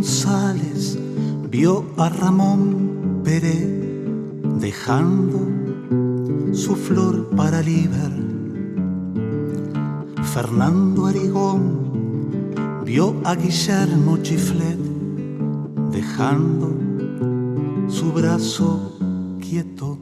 González vio a Ramón Pérez dejando su flor para Liber. Fernando Arigón vio a Guillermo Chiflet dejando su brazo quieto.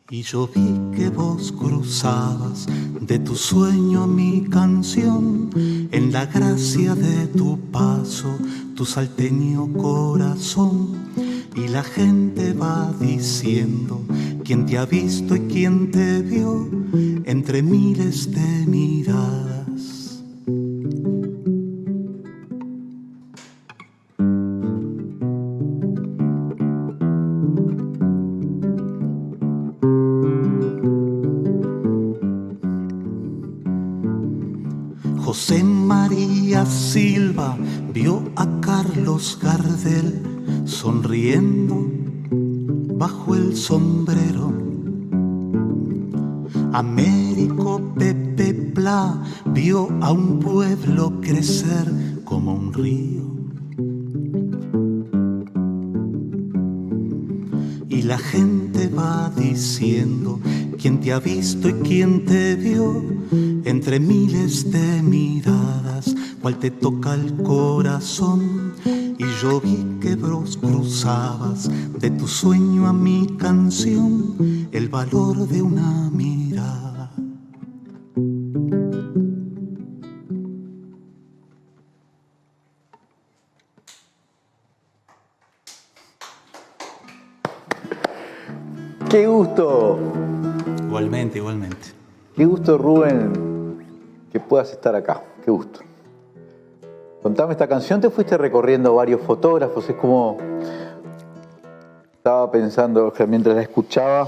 Y yo vi que vos cruzabas de tu sueño a mi canción, en la gracia de tu paso, tu salteño corazón. Y la gente va diciendo quién te ha visto y quién te vio entre miles de miradas. José María Silva vio a Carlos Gardel sonriendo bajo el sombrero. Américo Pepe Pla vio a un pueblo crecer como un río. Y la gente va diciendo quién te ha visto y quién te vio entre miles de miradas, cuál te toca el corazón. Y yo vi que vos cruzabas de tu sueño a mi canción el valor de una mirada. ¡Qué gusto! Igualmente, igualmente. Qué gusto, Rubén, que puedas estar acá. Qué gusto. Contame esta canción, te fuiste recorriendo varios fotógrafos, es como... Estaba pensando, mientras la escuchaba,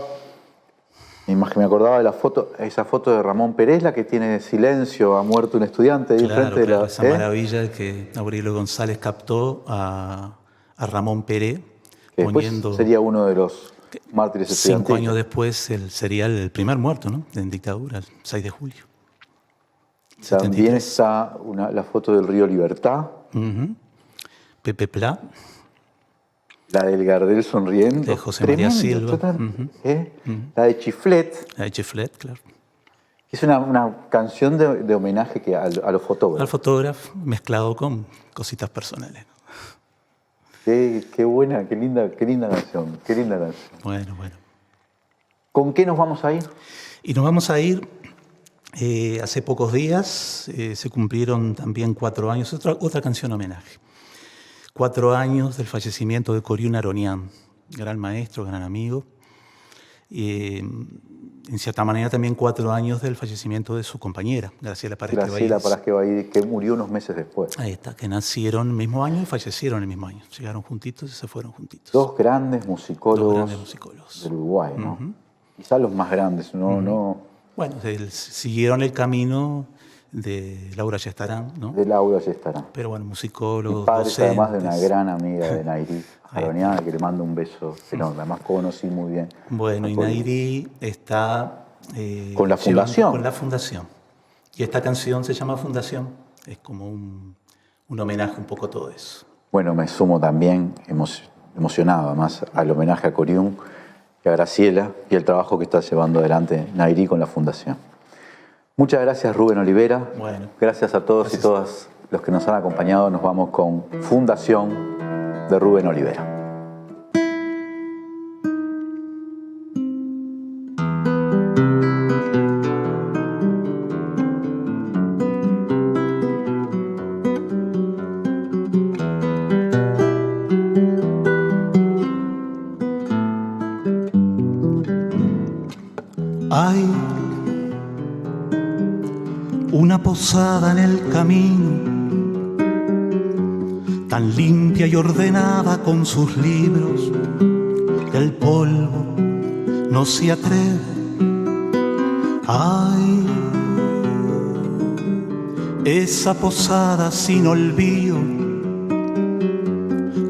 me acordaba de la foto, esa foto de Ramón Pérez, la que tiene silencio, ha muerto un estudiante ahí Claro, enfrente de la... esa maravilla que Aurelio González captó a Ramón Pérez, que después sería uno de los mártires estudiantiles. 5 años después sería el primer muerto, ¿no? En dictadura, el 6 de julio. También está la foto del río Libertad. Pepe Pla. La del Gardel sonriendo. De José María Silva. La de Chiflet. La de Chiflet, claro. Es una canción de homenaje a los fotógrafos. Al fotógrafo mezclado con cositas personales. Qué buena, qué linda canción. Qué linda canción. Bueno. ¿Con qué nos vamos a ir? Y nos vamos a ir... hace pocos días se cumplieron también 4 años, otra canción homenaje. 4 años del fallecimiento de Coriún Aronian, gran maestro, gran amigo. En cierta manera también 4 años del fallecimiento de su compañera, Graciela Parasquevaidis, que murió unos meses después. Ahí está, que nacieron el mismo año y fallecieron el mismo año. Llegaron juntitos y se fueron juntitos. Dos grandes musicólogos del Uruguay, ¿no? Quizás los más grandes, ¿no? Bueno, siguieron el camino de Laura Yestarán, ¿no? De Laura Yestarán. Pero bueno, musicólogos, docentes. Además de una gran amiga de Nairi Aronian, que le mando un beso enorme. Además conocí muy bien. Bueno, y Nairi está... con la fundación. Con la fundación. Y esta canción se llama Fundación. Es como un homenaje un poco a todo eso. Bueno, me sumo también, emocionado además, al homenaje a Coriún y a Graciela y el trabajo que está llevando adelante Nairi con la fundación. Muchas gracias, Rubén Olivera. Bueno, gracias a todos y todas los que nos han acompañado. Nos vamos con Fundación de Rubén Olivera. Hay una posada en el camino, tan limpia y ordenada con sus libros, que el polvo no se atreve. Ay, esa posada sin olvido,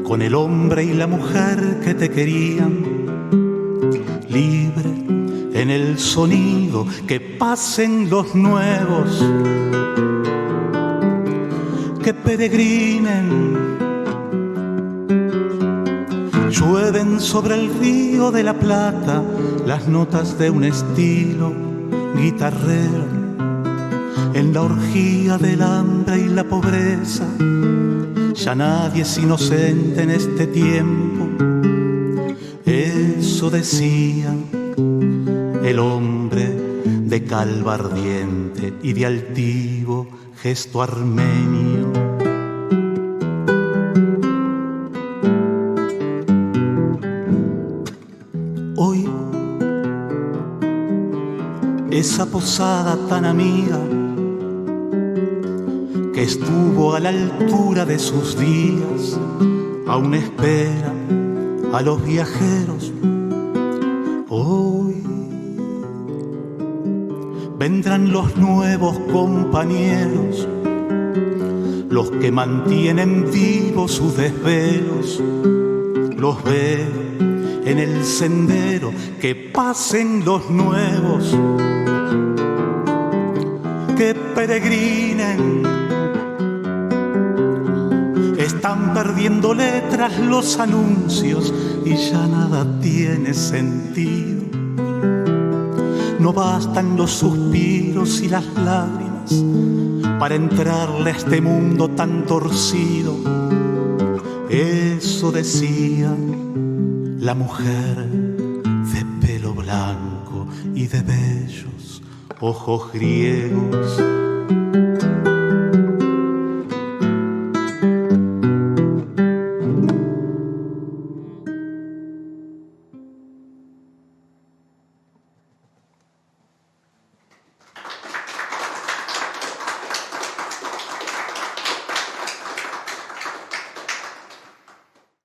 con el hombre y la mujer que te querían, libre en el sonido, que pasen los nuevos, que peregrinen. Llueven sobre el río de la Plata las notas de un estilo guitarrero. En la orgía del hambre y la pobreza, ya nadie es inocente en este tiempo. Eso decía el hombre de calva ardiente y de altivo gesto armenio. Hoy, esa posada tan amiga que estuvo a la altura de sus días, aún espera a los viajeros. Hoy vendrán los nuevos compañeros, los que mantienen vivos sus desvelos. Los ve en el sendero, que pasen los nuevos, que peregrinen. Están perdiendo letras los anuncios y ya nada tiene sentido. No bastan los suspiros y las lágrimas para entrarle a este mundo tan torcido. Eso decía la mujer de pelo blanco y de bellos ojos griegos.